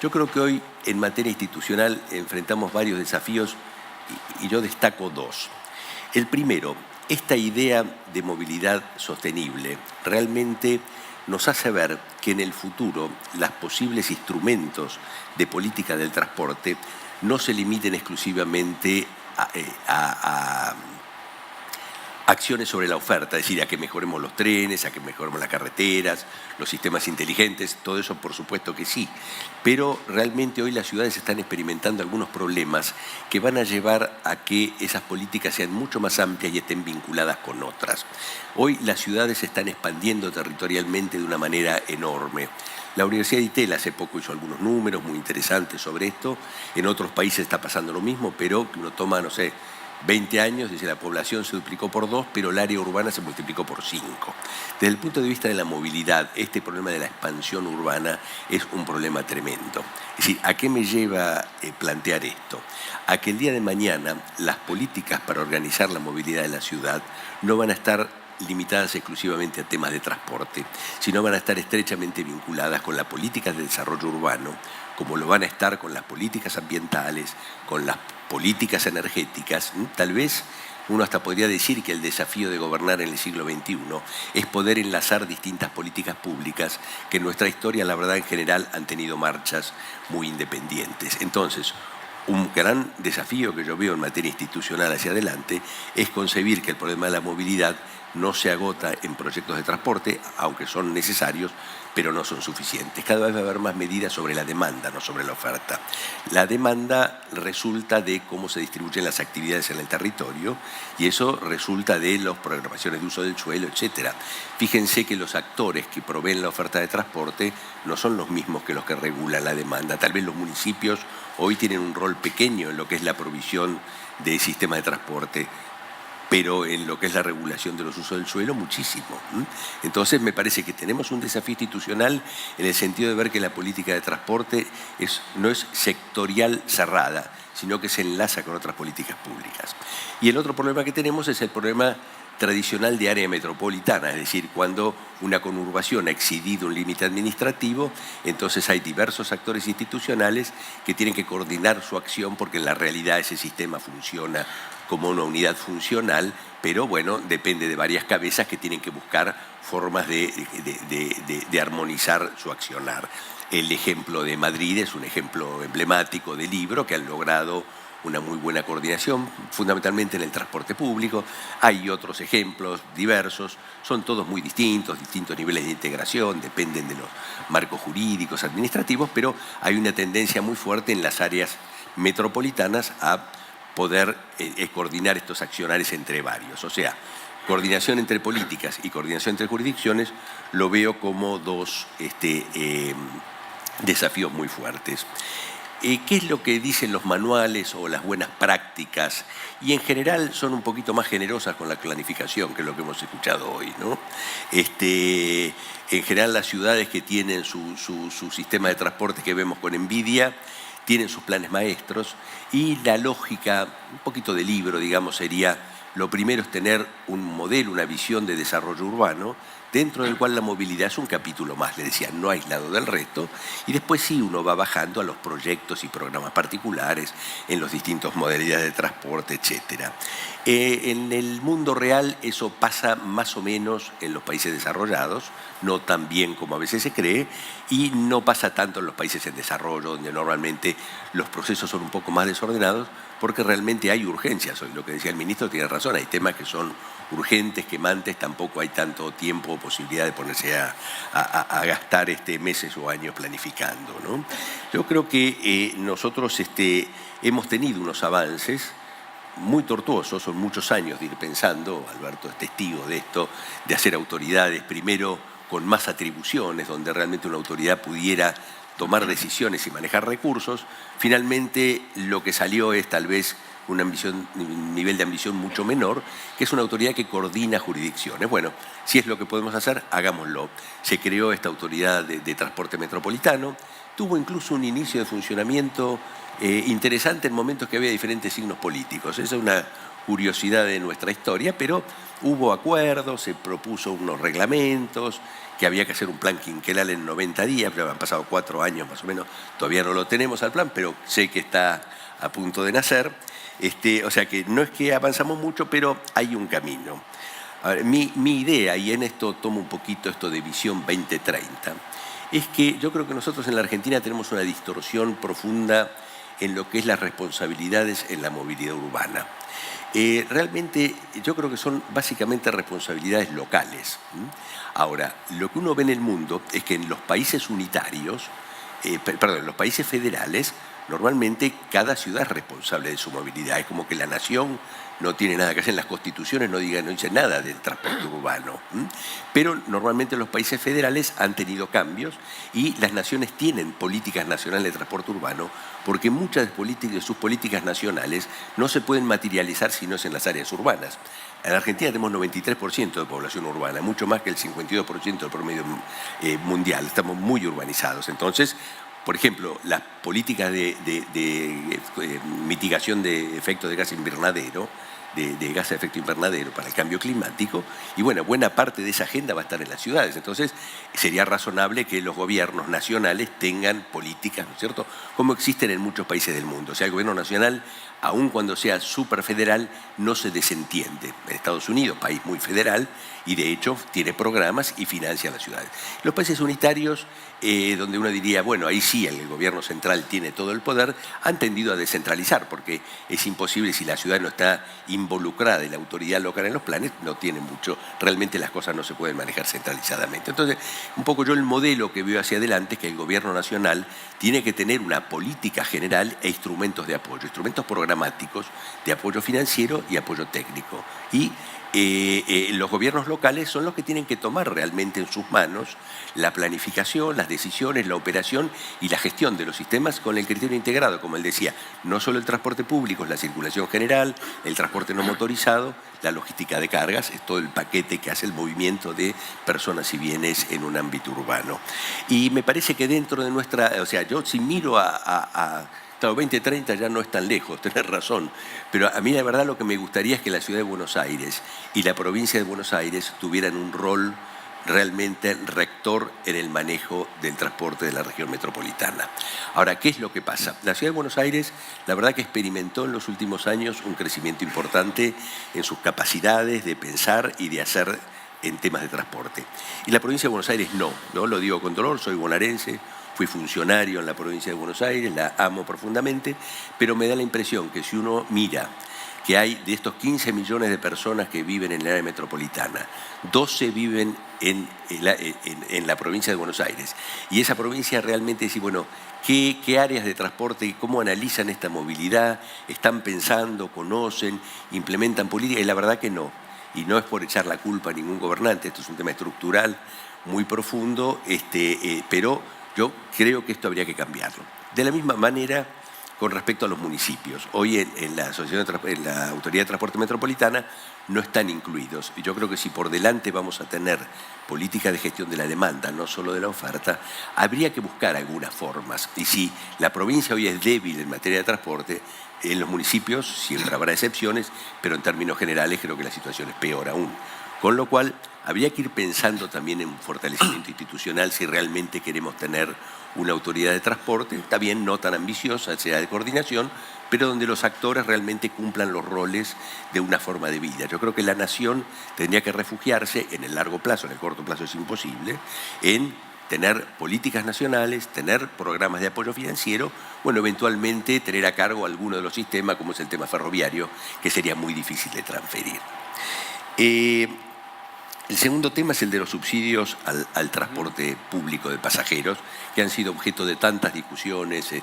Yo creo que hoy en materia institucional enfrentamos varios desafíos y yo destaco dos. El primero, esta idea de movilidad sostenible realmente nos hace ver que en el futuro los posibles instrumentos de política del transporte no se limiten exclusivamente a acciones sobre la oferta, es decir, a que mejoremos los trenes, a que mejoremos las carreteras, los sistemas inteligentes, todo eso por supuesto que sí, pero realmente hoy las ciudades están experimentando algunos problemas que van a llevar a que esas políticas sean mucho más amplias y estén vinculadas con otras. Hoy las ciudades se están expandiendo territorialmente de una manera enorme. La Universidad de Itela hace poco hizo algunos números muy interesantes sobre esto, en otros países está pasando lo mismo, pero uno toma, no sé, 20 años, dice, la población se duplicó por 2, pero el área urbana se multiplicó por 5. Desde el punto de vista de la movilidad, este problema de la expansión urbana es un problema tremendo. Es decir, ¿a qué me lleva plantear esto? A que el día de mañana las políticas para organizar la movilidad de la ciudad no van a estar limitadas exclusivamente a temas de transporte, sino van a estar estrechamente vinculadas con las políticas de desarrollo urbano, como lo van a estar con las políticas ambientales, con las políticas energéticas. Tal vez uno hasta podría decir que el desafío de gobernar en el siglo XXI es poder enlazar distintas políticas públicas que en nuestra historia, la verdad, en general han tenido marchas muy independientes. Entonces, un gran desafío que yo veo en materia institucional hacia adelante es concebir que el problema de la movilidad no se agota en proyectos de transporte, aunque son necesarios, pero no son suficientes. Cada vez va a haber más medidas sobre la demanda, no sobre la oferta. La demanda resulta de cómo se distribuyen las actividades en el territorio y eso resulta de las programaciones de uso del suelo, etc. Fíjense que los actores que proveen la oferta de transporte no son los mismos que los que regulan la demanda. Tal vez los municipios hoy tienen un rol pequeño en lo que es la provisión de sistemas de transporte, pero en lo que es la regulación de los usos del suelo, muchísimo. Entonces, me parece que tenemos un desafío institucional en el sentido de ver que la política de transporte no es sectorial cerrada, sino que se enlaza con otras políticas públicas. Y el otro problema que tenemos es el problema tradicional de área metropolitana, es decir, cuando una conurbación ha excedido un límite administrativo, entonces hay diversos actores institucionales que tienen que coordinar su acción porque en la realidad ese sistema funciona como una unidad funcional, pero bueno, depende de varias cabezas que tienen que buscar formas de armonizar su accionar. El ejemplo de Madrid es un ejemplo emblemático de libro que han logrado una muy buena coordinación, fundamentalmente en el transporte público. Hay otros ejemplos diversos, son todos muy distintos niveles de integración, dependen de los marcos jurídicos, administrativos, pero hay una tendencia muy fuerte en las áreas metropolitanas a poder coordinar estos accionares entre varios. O sea, coordinación entre políticas y coordinación entre jurisdicciones lo veo como dos desafíos muy fuertes. ¿Qué es lo que dicen los manuales o las buenas prácticas? Y en general son un poquito más generosas con la planificación que lo que hemos escuchado hoy, ¿no? En general las ciudades que tienen su sistema de transporte que vemos con envidia tienen sus planes maestros y la lógica, un poquito de libro, digamos, sería lo primero es tener un modelo, una visión de desarrollo urbano, dentro del cual la movilidad es un capítulo más, le decía, no aislado del resto, y después sí uno va bajando a los proyectos y programas particulares en los distintos modalidades de transporte, etc. En el mundo real eso pasa más o menos en los países desarrollados, no tan bien como a veces se cree, y no pasa tanto en los países en desarrollo, donde normalmente los procesos son un poco más desordenados, porque realmente hay urgencias. Hoy lo que decía el ministro tiene razón, hay temas que son urgentes, quemantes, tampoco hay tanto tiempo o posibilidad de ponerse a gastar meses o años planificando, ¿no? Yo creo que nosotros hemos tenido unos avances muy tortuosos, son muchos años de ir pensando, Alberto es testigo de esto, de hacer autoridades primero con más atribuciones, donde realmente una autoridad pudiera tomar decisiones y manejar recursos. Finalmente lo que salió es tal vez un nivel de ambición mucho menor, que es una autoridad que coordina jurisdicciones. Bueno, si es lo que podemos hacer, hagámoslo. Se creó esta autoridad de transporte metropolitano, tuvo incluso un inicio de funcionamiento interesante en momentos que había diferentes signos políticos. Esa es una curiosidad de nuestra historia, pero hubo acuerdos, se propuso unos reglamentos, que había que hacer un plan quinquenal en 90 días, ya han pasado 4 años más o menos, todavía no lo tenemos al plan, pero sé que está a punto de nacer. O sea que no es que avanzamos mucho, pero hay un camino. A ver, mi idea, y en esto tomo un poquito esto de visión 2030, es que yo creo que nosotros en la Argentina tenemos una distorsión profunda en lo que es las responsabilidades en la movilidad urbana. Realmente yo creo que son básicamente responsabilidades locales. Ahora, lo que uno ve en el mundo es que en los países unitarios, en los países federales, normalmente cada ciudad es responsable de su movilidad. Es como que la nación no tiene nada que hacer. En las constituciones no dice nada del transporte urbano. Pero normalmente los países federales han tenido cambios y las naciones tienen políticas nacionales de transporte urbano, porque muchas de sus políticas nacionales no se pueden materializar si no es en las áreas urbanas. En Argentina tenemos 93% de población urbana, mucho más que el 52% del promedio mundial. Estamos muy urbanizados. Entonces, por ejemplo, las políticas de mitigación de efectos de gas invernadero, de gas de efecto invernadero para el cambio climático, y bueno, buena parte de esa agenda va a estar en las ciudades. Entonces, sería razonable que los gobiernos nacionales tengan políticas, ¿no es cierto?, como existen en muchos países del mundo. O sea, el gobierno nacional, aun cuando sea superfederal, no se desentiende. En Estados Unidos, país muy federal, y de hecho tiene programas y financia las ciudades. Los países unitarios, donde uno diría, bueno, ahí sí el gobierno central tiene todo el poder, han tendido a descentralizar, porque es imposible si la ciudad no está involucrada y la autoridad local en los planes, no tiene mucho, realmente las cosas no se pueden manejar centralizadamente. Entonces, un poco yo el modelo que veo hacia adelante es que el gobierno nacional tiene que tener una política general e instrumentos de apoyo, instrumentos programáticos de apoyo financiero y apoyo técnico. Y los gobiernos locales son los que tienen que tomar realmente en sus manos la planificación, las decisiones, la operación y la gestión de los sistemas con el criterio integrado, como él decía, no solo el transporte público, es la circulación general, el transporte no motorizado, la logística de cargas, es todo el paquete que hace el movimiento de personas y bienes en un ámbito urbano. Y me parece que dentro de nuestra, o sea, yo si miro claro, 2030 ya no es tan lejos, tenés razón, pero a mí la verdad lo que me gustaría es que la ciudad de Buenos Aires y la provincia de Buenos Aires tuvieran un rol realmente rector en el manejo del transporte de la región metropolitana. Ahora, ¿qué es lo que pasa? La ciudad de Buenos Aires, la verdad que experimentó en los últimos años un crecimiento importante en sus capacidades de pensar y de hacer en temas de transporte. Y la provincia de Buenos Aires no, lo digo con dolor, soy bonaerense, fui funcionario en la provincia de Buenos Aires, la amo profundamente, pero me da la impresión que si uno mira que hay de estos 15 millones de personas que viven en el área metropolitana, 12 viven en la provincia de Buenos Aires. Y esa provincia realmente dice, bueno, ¿qué áreas de transporte, cómo analizan esta movilidad? ¿Están pensando, conocen, implementan políticas? Y la verdad que no. Y no es por echar la culpa a ningún gobernante, esto es un tema estructural muy profundo, pero yo creo que esto habría que cambiarlo. De la misma manera, con respecto a los municipios. Hoy en la Autoridad de Transporte Metropolitana no están incluidos. Y yo creo que si por delante vamos a tener política de gestión de la demanda, no solo de la oferta, habría que buscar algunas formas. Y si la provincia hoy es débil en materia de transporte, en los municipios siempre habrá excepciones, pero en términos generales creo que la situación es peor aún. Con lo cual, habría que ir pensando también en un fortalecimiento institucional si realmente queremos tener una autoridad de transporte, está bien, no tan ambiciosa, sea de coordinación, pero donde los actores realmente cumplan los roles de una forma de vida. Yo creo que la nación tendría que refugiarse en el largo plazo, en el corto plazo es imposible, en tener políticas nacionales, tener programas de apoyo financiero, bueno, eventualmente tener a cargo alguno de los sistemas, como es el tema ferroviario, que sería muy difícil de transferir. El segundo tema es el de los subsidios al transporte público de pasajeros, que han sido objeto de tantas discusiones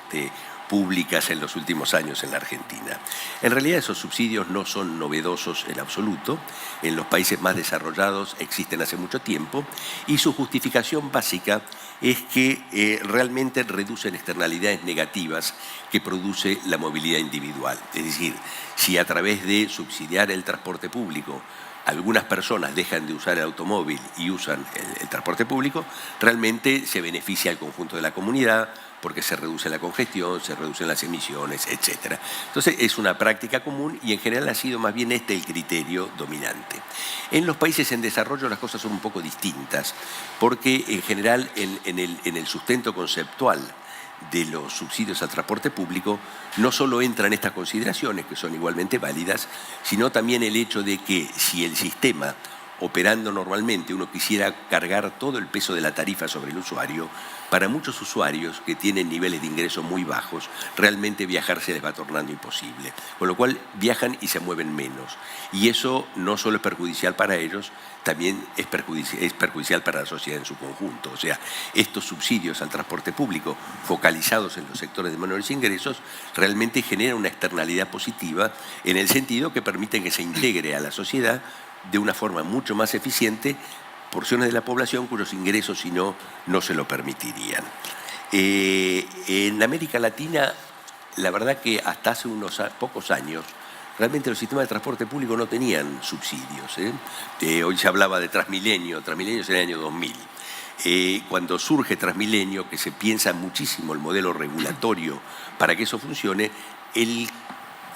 públicas en los últimos años en la Argentina. En realidad esos subsidios no son novedosos en absoluto, en los países más desarrollados existen hace mucho tiempo y su justificación básica es que realmente reducen externalidades negativas que produce la movilidad individual. Es decir, si a través de subsidiar el transporte público algunas personas dejan de usar el automóvil y usan el transporte público, realmente se beneficia al conjunto de la comunidad porque se reduce la congestión, se reducen las emisiones, etc. Entonces es una práctica común y en general ha sido más bien este el criterio dominante. En los países en desarrollo las cosas son un poco distintas porque en general en el sustento conceptual de los subsidios al transporte público no solo entran estas consideraciones, que son igualmente válidas, sino también el hecho de que si el sistema operando normalmente uno quisiera cargar todo el peso de la tarifa sobre el usuario, para muchos usuarios que tienen niveles de ingreso muy bajos, realmente viajar se les va tornando imposible. Con lo cual viajan y se mueven menos. Y eso no solo es perjudicial para ellos, también es perjudicial para la sociedad en su conjunto. O sea, estos subsidios al transporte público focalizados en los sectores de menores ingresos realmente generan una externalidad positiva en el sentido que permiten que se integre a la sociedad de una forma mucho más eficiente porciones de la población cuyos ingresos, si no, no se lo permitirían. En América Latina, la verdad que hasta hace unos pocos años, realmente los sistemas de transporte público no tenían subsidios. Hoy se hablaba de Transmilenio. Transmilenio es en el año 2000. Cuando surge Transmilenio, que se piensa muchísimo el modelo regulatorio para que eso funcione,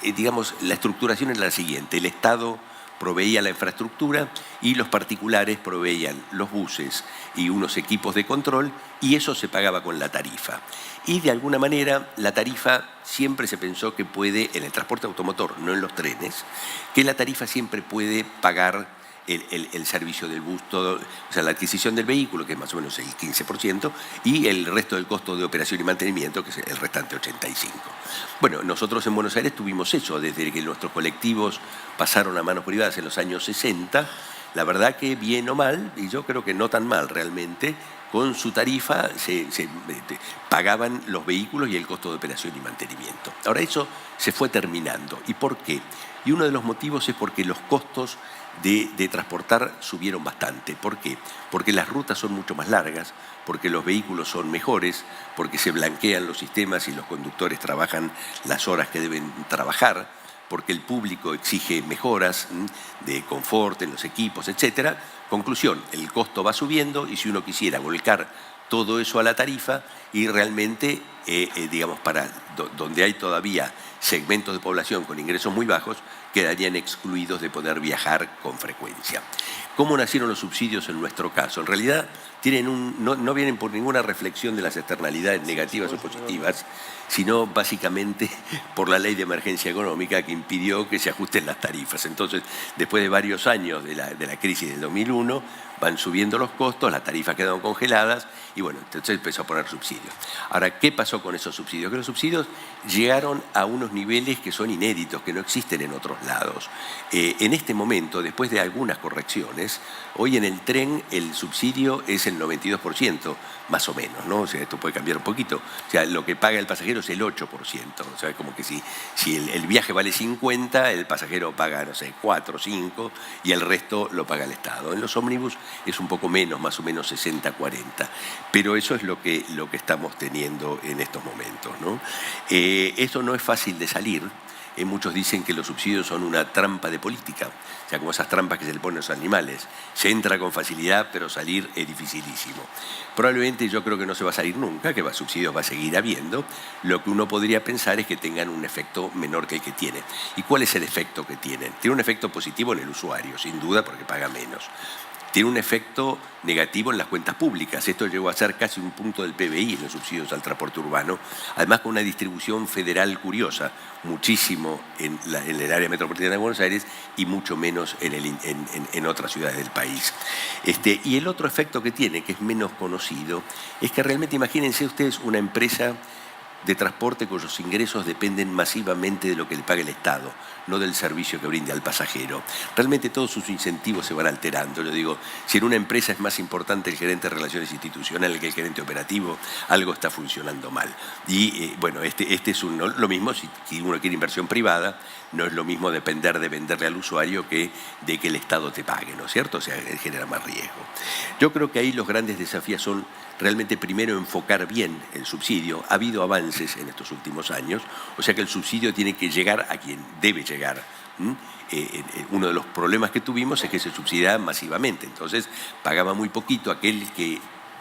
digamos, la estructuración era la siguiente. El Estado proveía la infraestructura y los particulares proveían los buses y unos equipos de control, y eso se pagaba con la tarifa. Y de alguna manera la tarifa siempre se pensó que puede, en el transporte automotor, no en los trenes, que la tarifa siempre puede pagar el servicio del bus, todo, o sea, la adquisición del vehículo, que es más o menos el 15%, y el resto del costo de operación y mantenimiento, que es el restante 85%. Bueno, nosotros en Buenos Aires tuvimos eso, desde que nuestros colectivos pasaron a manos privadas en los años 60, la verdad que bien o mal, y yo creo que no tan mal realmente, con su tarifa se pagaban los vehículos y el costo de operación y mantenimiento. Ahora eso se fue terminando. ¿Y por qué? Y uno de los motivos es porque los costos de transportar subieron bastante. ¿Por qué? Porque las rutas son mucho más largas, porque los vehículos son mejores, porque se blanquean los sistemas y los conductores trabajan las horas que deben trabajar, porque el público exige mejoras de confort en los equipos, etc. Conclusión, el costo va subiendo y si uno quisiera volcar todo eso a la tarifa y realmente, digamos, para donde hay todavía segmentos de población con ingresos muy bajos, quedarían excluidos de poder viajar con frecuencia. ¿Cómo nacieron los subsidios en nuestro caso? En realidad no vienen por ninguna reflexión de las externalidades negativas o positivas, sino básicamente por la ley de emergencia económica que impidió que se ajusten las tarifas. Entonces, después de varios años de la crisis del 2001, van subiendo los costos, las tarifas quedaron congeladas y bueno, entonces empezó a poner subsidios. Ahora, ¿qué pasó con esos subsidios? Que los subsidios llegaron a unos niveles que son inéditos, que no existen en otros lados. En este momento, después de algunas correcciones, hoy en el tren el subsidio es el 92%, más o menos, ¿no? O sea, esto puede cambiar un poquito. O sea, lo que paga el pasajero es el 8%. O sea, como que si el viaje vale 50, el pasajero paga, no sé, 4, 5 y el resto lo paga el Estado. En los ómnibus es un poco menos, más o menos 60-40. Pero eso es lo que estamos teniendo en estos momentos, ¿no? Eso no es fácil de salir. Muchos dicen que los subsidios son una trampa de política, o sea, como esas trampas que se le ponen a los animales. Se entra con facilidad, pero salir es dificilísimo. Probablemente yo creo que no se va a salir nunca, que subsidios va a seguir habiendo. Lo que uno podría pensar es que tengan un efecto menor que el que tienen. ¿Y cuál es el efecto que tienen? Tiene un efecto positivo en el usuario, sin duda, porque paga menos. Tiene un efecto negativo en las cuentas públicas. Esto llegó a ser casi un punto del PBI en los subsidios al transporte urbano, además con una distribución federal curiosa, muchísimo en el área metropolitana de Buenos Aires y mucho menos en otras ciudades del país. Y el otro efecto que tiene, que es menos conocido, es que realmente imagínense ustedes una empresa de transporte cuyos ingresos dependen masivamente de lo que le paga el Estado, no del servicio que brinda al pasajero. Realmente todos sus incentivos se van alterando. Yo digo, si en una empresa es más importante el gerente de relaciones institucionales que el gerente operativo, algo está funcionando mal. Y bueno, este es lo mismo si uno quiere inversión privada, no es lo mismo depender de venderle al usuario que de que el Estado te pague, ¿no es cierto? O sea, genera más riesgo. Yo creo que ahí los grandes desafíos son realmente primero enfocar bien el subsidio. Ha habido avances en estos últimos años, o sea que el subsidio tiene que llegar a quien debe llegar. Uno de los problemas que tuvimos es que se subsidiaba masivamente, entonces pagaba muy poquito aquel que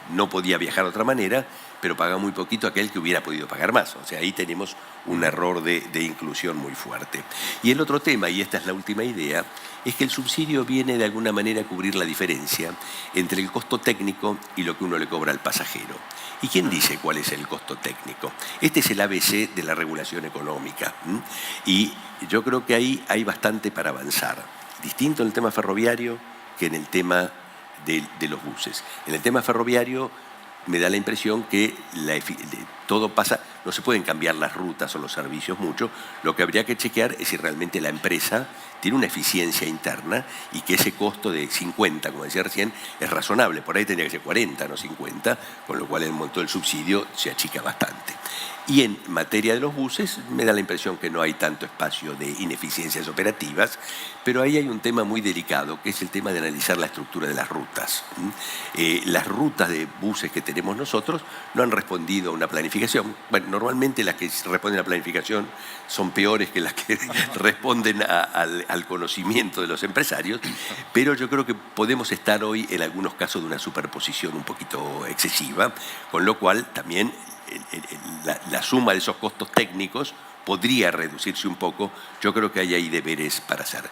no podía viajar de otra manera, pero paga muy poquito aquel que hubiera podido pagar más. O sea, ahí tenemos un error de inclusión muy fuerte. Y el otro tema, y esta es la última idea, es que el subsidio viene de alguna manera a cubrir la diferencia entre el costo técnico y lo que uno le cobra al pasajero. ¿Y quién dice cuál es el costo técnico? Este es el ABC de la regulación económica. Y yo creo que ahí hay bastante para avanzar. Distinto en el tema ferroviario, que en el tema de los buses. En el tema ferroviario me da la impresión que todo pasa, no se pueden cambiar las rutas o los servicios mucho, lo que habría que chequear es si realmente la empresa tiene una eficiencia interna y que ese costo de 50, como decía recién, es razonable. Por ahí tendría que ser 40, no 50, con lo cual el monto del subsidio se achica bastante. Y en materia de los buses, me da la impresión que no hay tanto espacio de ineficiencias operativas, pero ahí hay un tema muy delicado, que es el tema de analizar la estructura de las rutas. Las rutas de buses que tenemos nosotros no han respondido a una planificación. Bueno, normalmente las que responden a planificación son peores que las que responden al conocimiento de los empresarios, pero yo creo que podemos estar hoy en algunos casos de una superposición un poquito excesiva, con lo cual también la suma de esos costos técnicos podría reducirse un poco. Yo creo que hay ahí deberes para hacer.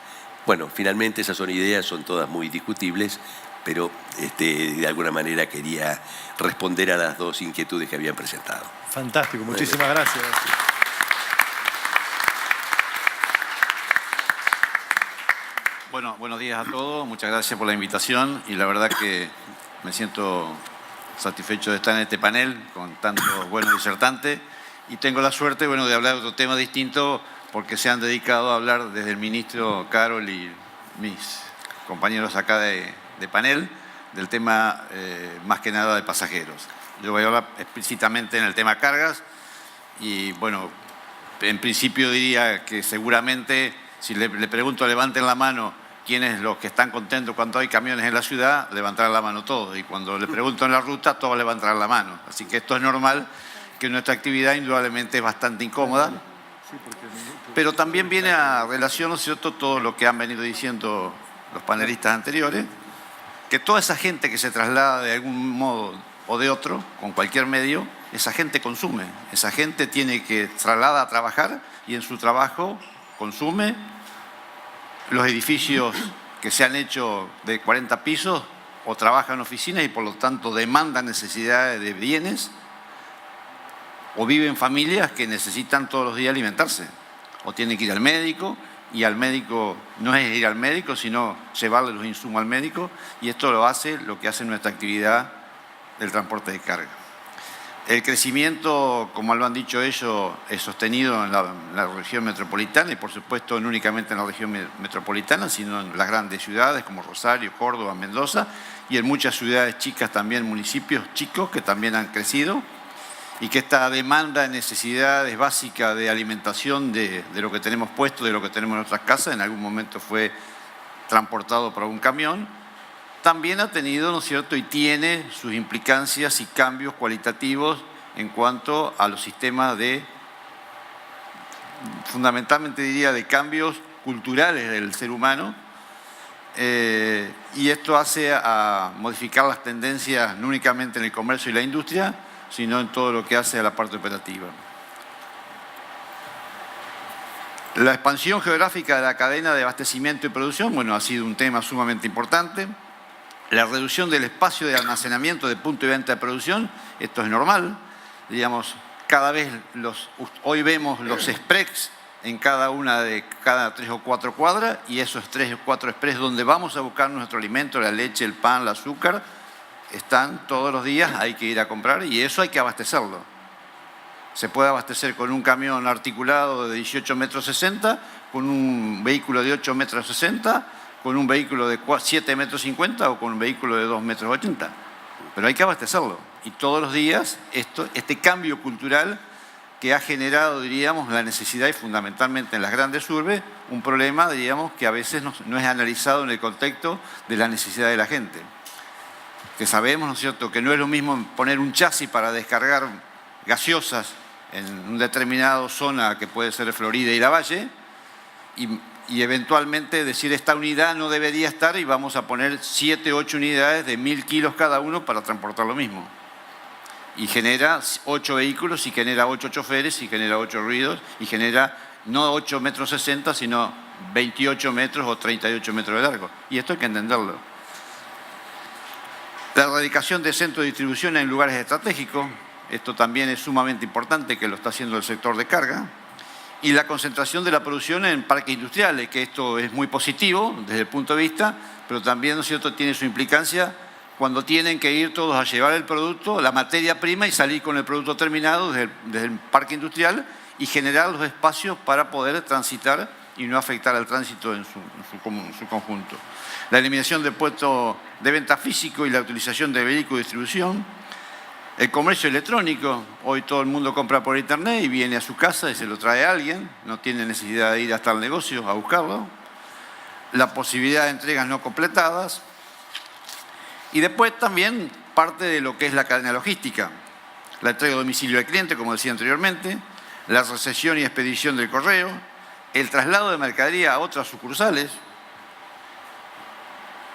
Bueno, finalmente esas son ideas, son todas muy discutibles, pero de alguna manera quería responder a las dos inquietudes que habían presentado. Fantástico, muchísimas gracias. Bueno, buenos días a todos. Muchas gracias por la invitación y la verdad que me siento satisfecho de estar en este panel con tantos buenos disertantes y tengo la suerte, bueno, de hablar de otro tema distinto porque se han dedicado a hablar desde el ministro Carol y mis compañeros acá de panel del tema más que nada de pasajeros. Yo voy a hablar explícitamente en el tema cargas y bueno, en principio diría que seguramente si le pregunto, levanten la mano quiénes los que están contentos cuando hay camiones en la ciudad, levantarán la mano todos. Y cuando le pregunto en la ruta, todos levantarán la mano. Así que esto es normal, que nuestra actividad indudablemente es bastante incómoda. Pero también viene a relación, ¿no es cierto?, todo lo que han venido diciendo los panelistas anteriores, que toda esa gente que se traslada de algún modo o de otro, con cualquier medio, esa gente consume. Esa gente tiene que trasladar a trabajar y en su trabajo consume. Los edificios que se han hecho de 40 pisos o trabajan en oficinas y por lo tanto demandan necesidades de bienes o viven familias que necesitan todos los días alimentarse o tienen que ir al médico y al médico no es ir al médico sino llevarle los insumos al médico y esto lo que hace nuestra actividad del transporte de carga. El crecimiento, como lo han dicho ellos, es sostenido en la región metropolitana y por supuesto no únicamente en la región metropolitana, sino en las grandes ciudades como Rosario, Córdoba, Mendoza y en muchas ciudades chicas también, municipios chicos que también han crecido y que esta demanda de necesidades básicas de alimentación de lo que tenemos puesto, de lo que tenemos en nuestras casas, en algún momento fue transportado por un camión, también ha tenido, ¿no es cierto?, y tiene sus implicancias y cambios cualitativos en cuanto a los sistemas fundamentalmente diría, de cambios culturales del ser humano, y esto hace a modificar las tendencias no únicamente en el comercio y la industria, sino en todo lo que hace a la parte operativa. La expansión geográfica de la cadena de abastecimiento y producción, bueno, ha sido un tema sumamente importante. La reducción del espacio de almacenamiento de punto de venta de producción, esto es normal. Digamos, cada vez hoy vemos los express en cada 3 o 4 cuadras y esos 3 o 4 express donde vamos a buscar nuestro alimento, la leche, el pan, el azúcar, están todos los días, hay que ir a comprar y eso hay que abastecerlo. Se puede abastecer con un camión articulado de 18 metros 60, con un vehículo de 8 metros 60, con un vehículo de 7 metros 50 o con un vehículo de 2 metros 80. Pero hay que abastecerlo. Y todos los días este cambio cultural que ha generado, diríamos, la necesidad y fundamentalmente en las grandes urbes, un problema, diríamos, que a veces no es analizado en el contexto de la necesidad de la gente. Que sabemos, ¿no es cierto?, que no es lo mismo poner un chasis para descargar gaseosas en una determinada zona que puede ser Florida y Lavalle y eventualmente decir esta unidad no debería estar y vamos a poner 7 o 8 unidades de 1000 kilos cada uno para transportar lo mismo. Y genera 8 vehículos y genera 8 choferes y genera 8 ruidos y genera no 8 metros 60 sino 28 metros o 38 metros de largo. Y esto hay que entenderlo. La erradicación de centros de distribución en lugares estratégicos, esto también es sumamente importante que lo está haciendo el sector de carga. y la concentración de la producción en parques industriales, que esto es muy positivo desde el punto de vista, pero también, ¿no es cierto?, tiene su implicancia cuando tienen que ir todos a llevar el producto, la materia prima, y salir con el producto terminado desde el parque industrial y generar los espacios para poder transitar y no afectar al tránsito en su conjunto. La eliminación del puesto de venta físico y la utilización de vehículos de distribución. El comercio electrónico. Hoy todo el mundo compra por internet y viene a su casa y se lo trae a alguien. No tiene necesidad de ir hasta el negocio a buscarlo. La posibilidad de entregas no completadas. Y después también parte de lo que es la cadena logística. La entrega a domicilio del cliente, como decía anteriormente. La recepción y expedición del correo. El traslado de mercadería a otras sucursales.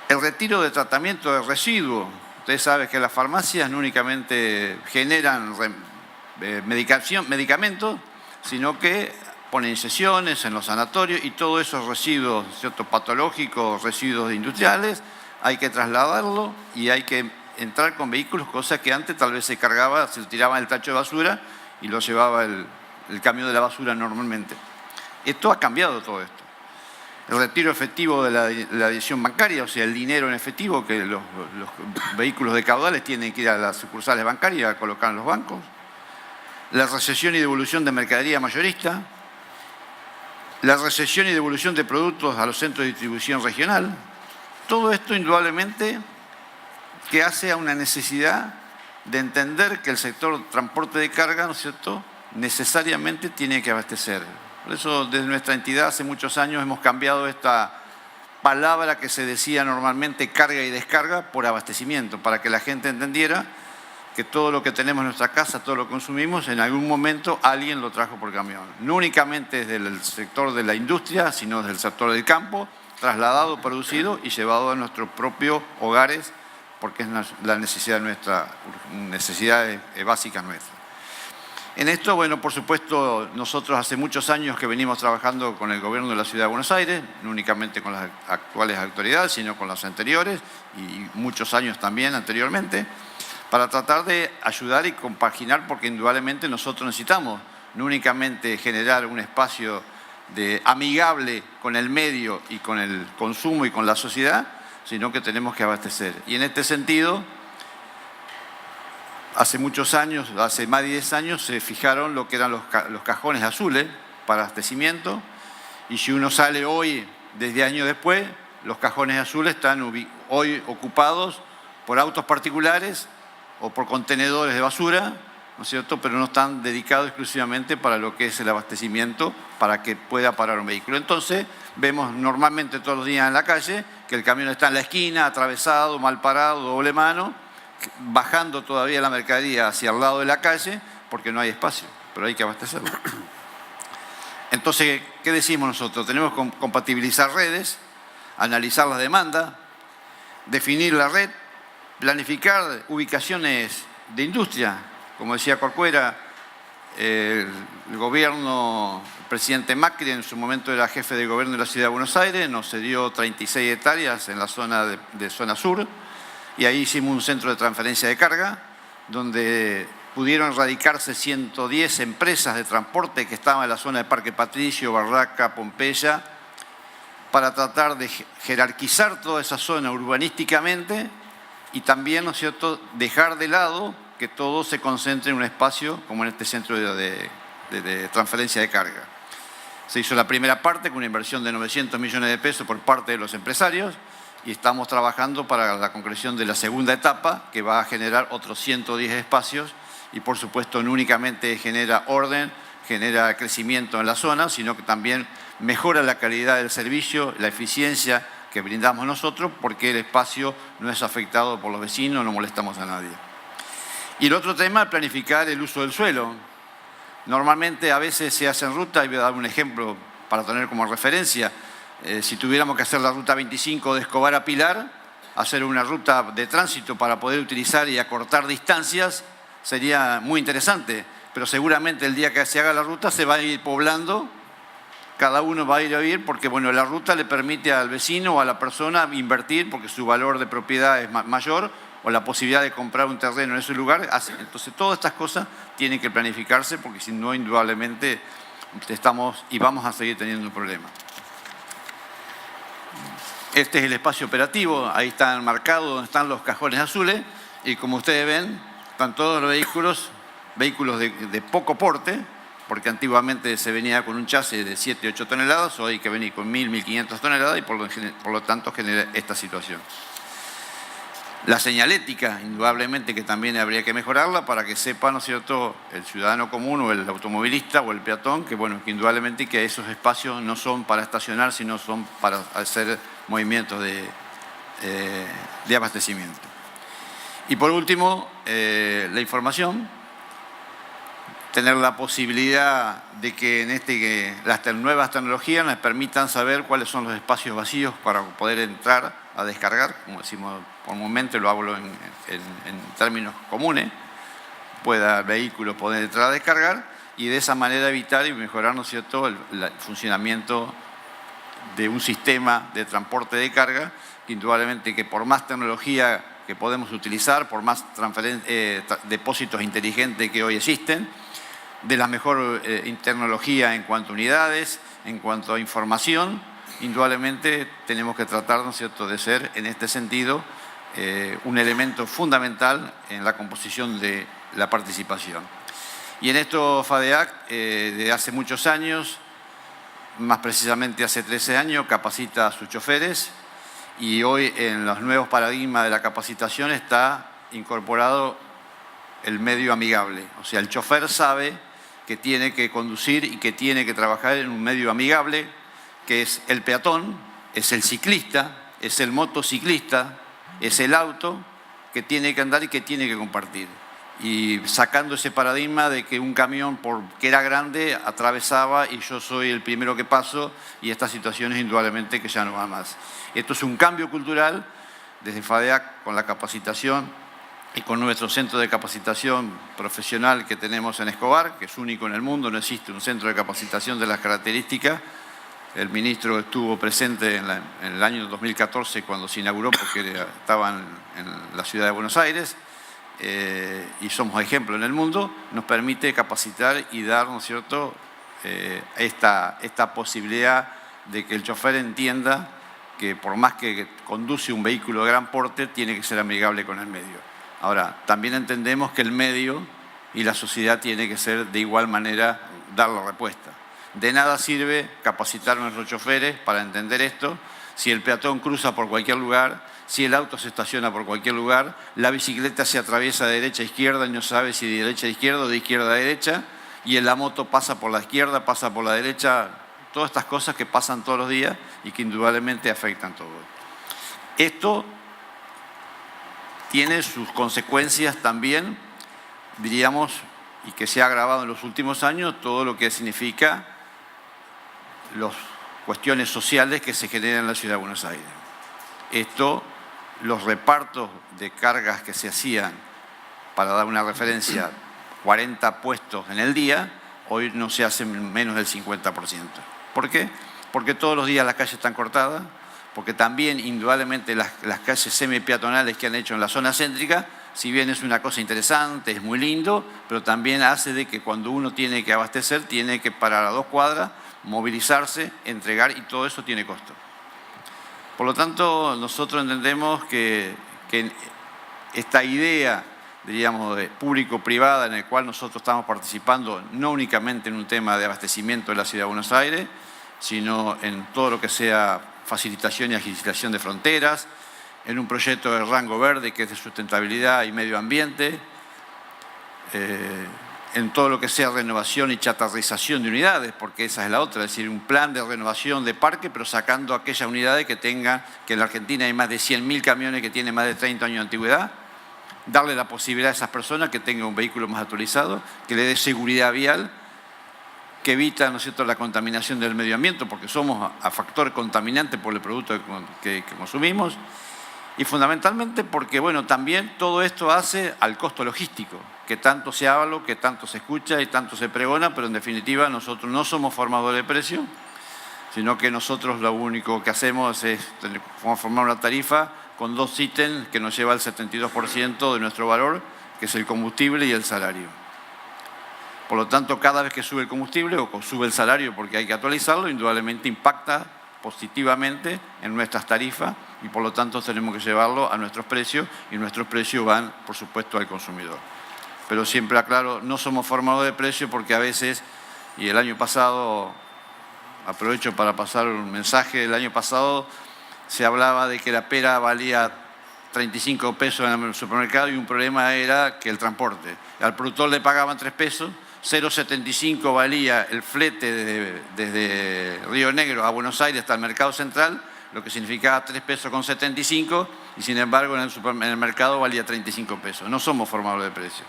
El retiro de tratamiento de residuos. Ustedes saben que las farmacias no únicamente generan medicamentos, sino que ponen inyecciones en los sanatorios y todos esos residuos, ¿cierto?, patológicos, residuos industriales, hay que trasladarlo y hay que entrar con vehículos, cosa que antes tal vez se cargaba, se tiraba en el tacho de basura y lo llevaba el camión de la basura normalmente. Esto ha cambiado todo esto. El retiro efectivo de la adhesión bancaria, o sea, el dinero en efectivo que los vehículos de caudales tienen que ir a las sucursales bancarias a colocar en los bancos. La recepción y devolución de mercadería mayorista. La recepción y devolución de productos a los centros de distribución regional. Todo esto indudablemente que hace a una necesidad de entender que el sector transporte de carga, ¿no es cierto?, necesariamente tiene que abastecer. Por eso, desde nuestra entidad, hace muchos años hemos cambiado esta palabra que se decía normalmente carga y descarga por abastecimiento, para que la gente entendiera que todo lo que tenemos en nuestra casa, todo lo que consumimos, en algún momento alguien lo trajo por camión. No únicamente desde el sector de la industria, sino desde el sector del campo, trasladado, producido y llevado a nuestros propios hogares, porque es la necesidad nuestra, necesidades básicas nuestras. En esto, bueno, por supuesto, nosotros hace muchos años que venimos trabajando con el gobierno de la Ciudad de Buenos Aires, no únicamente con las actuales autoridades, sino con las anteriores y muchos años también anteriormente, para tratar de ayudar y compaginar, porque indudablemente nosotros necesitamos no únicamente generar un espacio amigable con el medio y con el consumo y con la sociedad, sino que tenemos que abastecer. Y en este sentido, hace muchos años, hace más de 10 años, se fijaron lo que eran los cajones azules para abastecimiento, y si uno sale hoy, desde años después, los cajones azules están hoy ocupados por autos particulares o por contenedores de basura, ¿no es cierto?, pero no están dedicados exclusivamente para lo que es el abastecimiento, para que pueda parar un vehículo. Entonces, vemos normalmente todos los días en la calle que el camión está en la esquina, atravesado, mal parado, doble mano, bajando todavía la mercadería hacia el lado de la calle porque no hay espacio, pero hay que abastecerlo. Entonces, ¿qué decimos nosotros? Tenemos que compatibilizar redes, analizar las demandas, definir la red, planificar ubicaciones de industria. Como decía Corcuera, el gobierno, el presidente Macri en su momento era jefe de gobierno de la Ciudad de Buenos Aires, nos cedió 36 hectáreas en la zona de zona sur, y ahí hicimos un centro de transferencia de carga, donde pudieron radicarse 110 empresas de transporte que estaban en la zona de Parque Patricio, Barraca, Pompeya, para tratar de jerarquizar toda esa zona urbanísticamente y también, ¿no es cierto?, dejar de lado que todo se concentre en un espacio como en este centro de transferencia de carga. Se hizo la primera parte con una inversión de 900 millones de pesos por parte de los empresarios, y estamos trabajando para la concreción de la segunda etapa, que va a generar otros 110 espacios, y por supuesto no únicamente genera orden, genera crecimiento en la zona, sino que también mejora la calidad del servicio, la eficiencia que brindamos nosotros, porque el espacio no es afectado por los vecinos, no molestamos a nadie. Y el otro tema es planificar el uso del suelo. Normalmente a veces se hacen rutas, y voy a dar un ejemplo para tener como referencia. Si tuviéramos que hacer la ruta 25 de Escobar a Pilar, hacer una ruta de tránsito para poder utilizar y acortar distancias sería muy interesante, pero seguramente el día que se haga la ruta se va a ir poblando, cada uno va a ir porque bueno, la ruta le permite al vecino o a la persona invertir porque su valor de propiedad es mayor, o la posibilidad de comprar un terreno en ese lugar. Entonces todas estas cosas tienen que planificarse, porque si no, indudablemente estamos y vamos a seguir teniendo un problema. Este es el espacio operativo, ahí están marcados donde están los cajones azules y como ustedes ven, están todos los vehículos de poco porte, porque antiguamente se venía con un chasis de 7, 8 toneladas, hoy hay que venir con 1.000, 1.500 toneladas y por lo tanto genera esta situación. La señalética, indudablemente que también habría que mejorarla para que sepa, ¿no es cierto?, el ciudadano común o el automovilista o el peatón, que bueno, que indudablemente que esos espacios no son para estacionar, sino son para hacer movimientos de abastecimiento. Y por último, la información, tener la posibilidad de que las nuevas tecnologías nos permitan saber cuáles son los espacios vacíos para poder entrar a descargar, como decimos comúnmente, lo hablo en términos comunes, pueda el vehículo poder entrar a descargar y de esa manera evitar y mejorar, ¿no es cierto?, el funcionamiento de un sistema de transporte de carga, que indudablemente que por más tecnología que podemos utilizar, por más depósitos inteligentes que hoy existen, de la mejor tecnología en cuanto a unidades, en cuanto a información, indudablemente tenemos que tratar, ¿no es cierto?, de ser en este sentido un elemento fundamental en la composición de la participación. Y en esto FADEAC, desde hace muchos años, más precisamente hace 13 años, capacita a sus choferes y hoy en los nuevos paradigmas de la capacitación está incorporado el medio amigable. O sea, el chofer sabe que tiene que conducir y que tiene que trabajar en un medio amigable, que es el peatón, es el ciclista, es el motociclista, es el auto que tiene que andar y que tiene que compartir. Y sacando ese paradigma de que un camión, porque era grande, atravesaba y yo soy el primero que paso y estas situaciones indudablemente que ya no van más. Esto es un cambio cultural desde FADEAC con la capacitación y con nuestro centro de capacitación profesional que tenemos en Escobar, que es único en el mundo, no existe un centro de capacitación de las características. El ministro estuvo presente en el año 2014 cuando se inauguró, porque estaba en la ciudad de Buenos Aires, y somos ejemplo en el mundo. Nos permite capacitar y dar, ¿no es cierto?, esta posibilidad de que el chofer entienda que por más que conduce un vehículo de gran porte, tiene que ser amigable con el medio. Ahora, también entendemos que el medio y la sociedad tiene que ser de igual manera dar la respuesta. De nada sirve capacitar a nuestros choferes para entender esto si el peatón cruza por cualquier lugar, si el auto se estaciona por cualquier lugar, la bicicleta se atraviesa de derecha a izquierda y no sabe si de derecha a izquierda o de izquierda a derecha, y en la moto pasa por la izquierda, pasa por la derecha, todas estas cosas que pasan todos los días y que indudablemente afectan todo. Esto tiene sus consecuencias también, diríamos, y que se ha agravado en los últimos años, todo lo que significa las cuestiones sociales que se generan en la ciudad de Buenos Aires. Esto, los repartos de cargas que se hacían, para dar una referencia, 40 puestos en el día, hoy no se hacen menos del 50%. ¿Por qué? Porque todos los días las calles están cortadas, porque también indudablemente las calles semi-peatonales que han hecho en la zona céntrica, si bien es una cosa interesante, es muy lindo, pero también hace de que cuando uno tiene que abastecer, tiene que parar a 2 cuadras, movilizarse, entregar, y todo eso tiene costo. Por lo tanto, nosotros entendemos que esta idea, diríamos, de público-privada en el cual nosotros estamos participando, no únicamente en un tema de abastecimiento de la Ciudad de Buenos Aires, sino en todo lo que sea facilitación y agilización de fronteras, en un proyecto de rango verde que es de sustentabilidad y medio ambiente, en todo lo que sea renovación y chatarrización de unidades, porque esa es la otra, es decir, un plan de renovación de parque, pero sacando aquellas unidades que en la Argentina hay más de 100.000 camiones que tienen más de 30 años de antigüedad, darle la posibilidad a esas personas que tengan un vehículo más actualizado, que le dé seguridad vial, que evita, ¿no es cierto?, la contaminación del medio ambiente, porque somos a factor contaminante por el producto que consumimos, y fundamentalmente porque, bueno, también todo esto hace al costo logístico, que tanto se habla, que tanto se escucha y tanto se pregona, pero en definitiva nosotros no somos formadores de precios, sino que nosotros lo único que hacemos es formar una tarifa con 2 ítems que nos lleva al 72% de nuestro valor, que es el combustible y el salario. Por lo tanto, cada vez que sube el combustible o sube el salario porque hay que actualizarlo, indudablemente impacta positivamente en nuestras tarifas y por lo tanto tenemos que llevarlo a nuestros precios y nuestros precios van, por supuesto, al consumidor. Pero siempre aclaro, no somos formadores de precios porque a veces, y el año pasado, aprovecho para pasar un mensaje, el año pasado se hablaba de que la pera valía 35 pesos en el supermercado y un problema era que el transporte. Al productor le pagaban 3 pesos, 0,75 valía el flete desde Río Negro a Buenos Aires hasta el mercado central, lo que significaba 3 pesos con 75 y sin embargo en el mercado valía 35 pesos. No somos formadores de precios.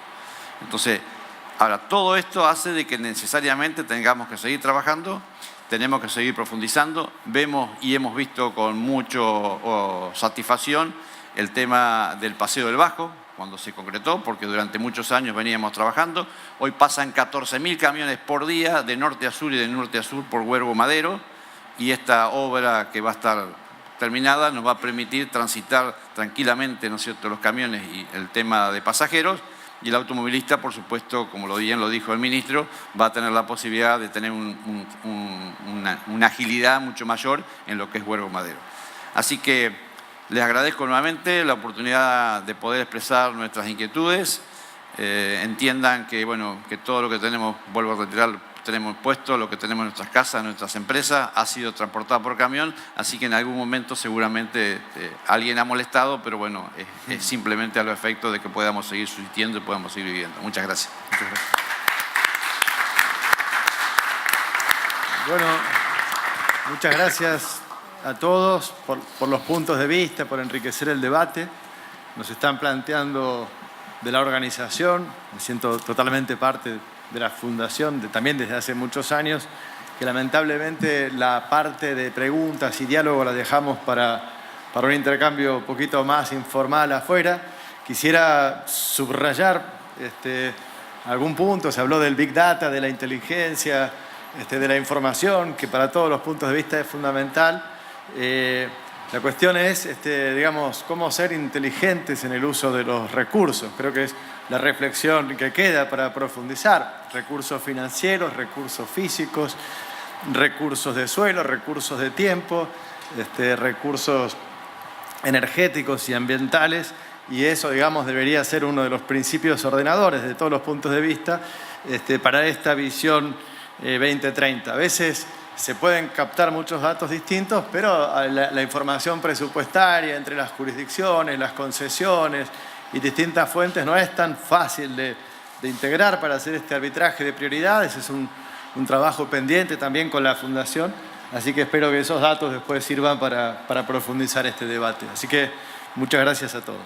Entonces, ahora todo esto hace de que necesariamente tengamos que seguir trabajando, tenemos que seguir profundizando. Vemos y hemos visto con mucha satisfacción el tema del Paseo del Bajo, cuando se concretó, porque durante muchos años veníamos trabajando. Hoy pasan 14.000 camiones por día de norte a sur y de norte a sur por Huergo Madero y esta obra que va a estar terminada nos va a permitir transitar tranquilamente, ¿no es cierto?, los camiones y el tema de pasajeros. Y el automovilista, por supuesto, como bien lo dijo el ministro, va a tener la posibilidad de tener una agilidad mucho mayor en lo que es Huergo Madero. Así que les agradezco nuevamente la oportunidad de poder expresar nuestras inquietudes. Entiendan que, bueno, que todo lo que tenemos, vuelvo a retirar, tenemos puesto, lo que tenemos en nuestras casas, en nuestras empresas, ha sido transportado por camión, así que en algún momento seguramente alguien ha molestado, pero bueno, es simplemente a los efectos de que podamos seguir subsistiendo y podamos seguir viviendo. Muchas gracias. Muchas gracias. Bueno, muchas gracias a todos por los puntos de vista, por enriquecer el debate. Nos están planteando de la organización, me siento totalmente parte de la fundación, también desde hace muchos años, que lamentablemente la parte de preguntas y diálogo la dejamos para un intercambio un poquito más informal afuera. Quisiera subrayar algún punto, se habló del Big Data, de la inteligencia, de la información, que para todos los puntos de vista es fundamental. La cuestión es, digamos, cómo ser inteligentes en el uso de los recursos. Creo que es la reflexión que queda para profundizar. Recursos financieros, recursos físicos, recursos de suelo, recursos de tiempo, recursos energéticos y ambientales. Y eso, digamos, debería ser uno de los principios ordenadores de todos los puntos de vista para esta visión 2030. A veces se pueden captar muchos datos distintos, pero la información presupuestaria entre las jurisdicciones, las concesiones y distintas fuentes no es tan fácil de integrar para hacer este arbitraje de prioridades. Es un trabajo pendiente también con la Fundación, así que espero que esos datos después sirvan para profundizar este debate. Así que muchas gracias a todos.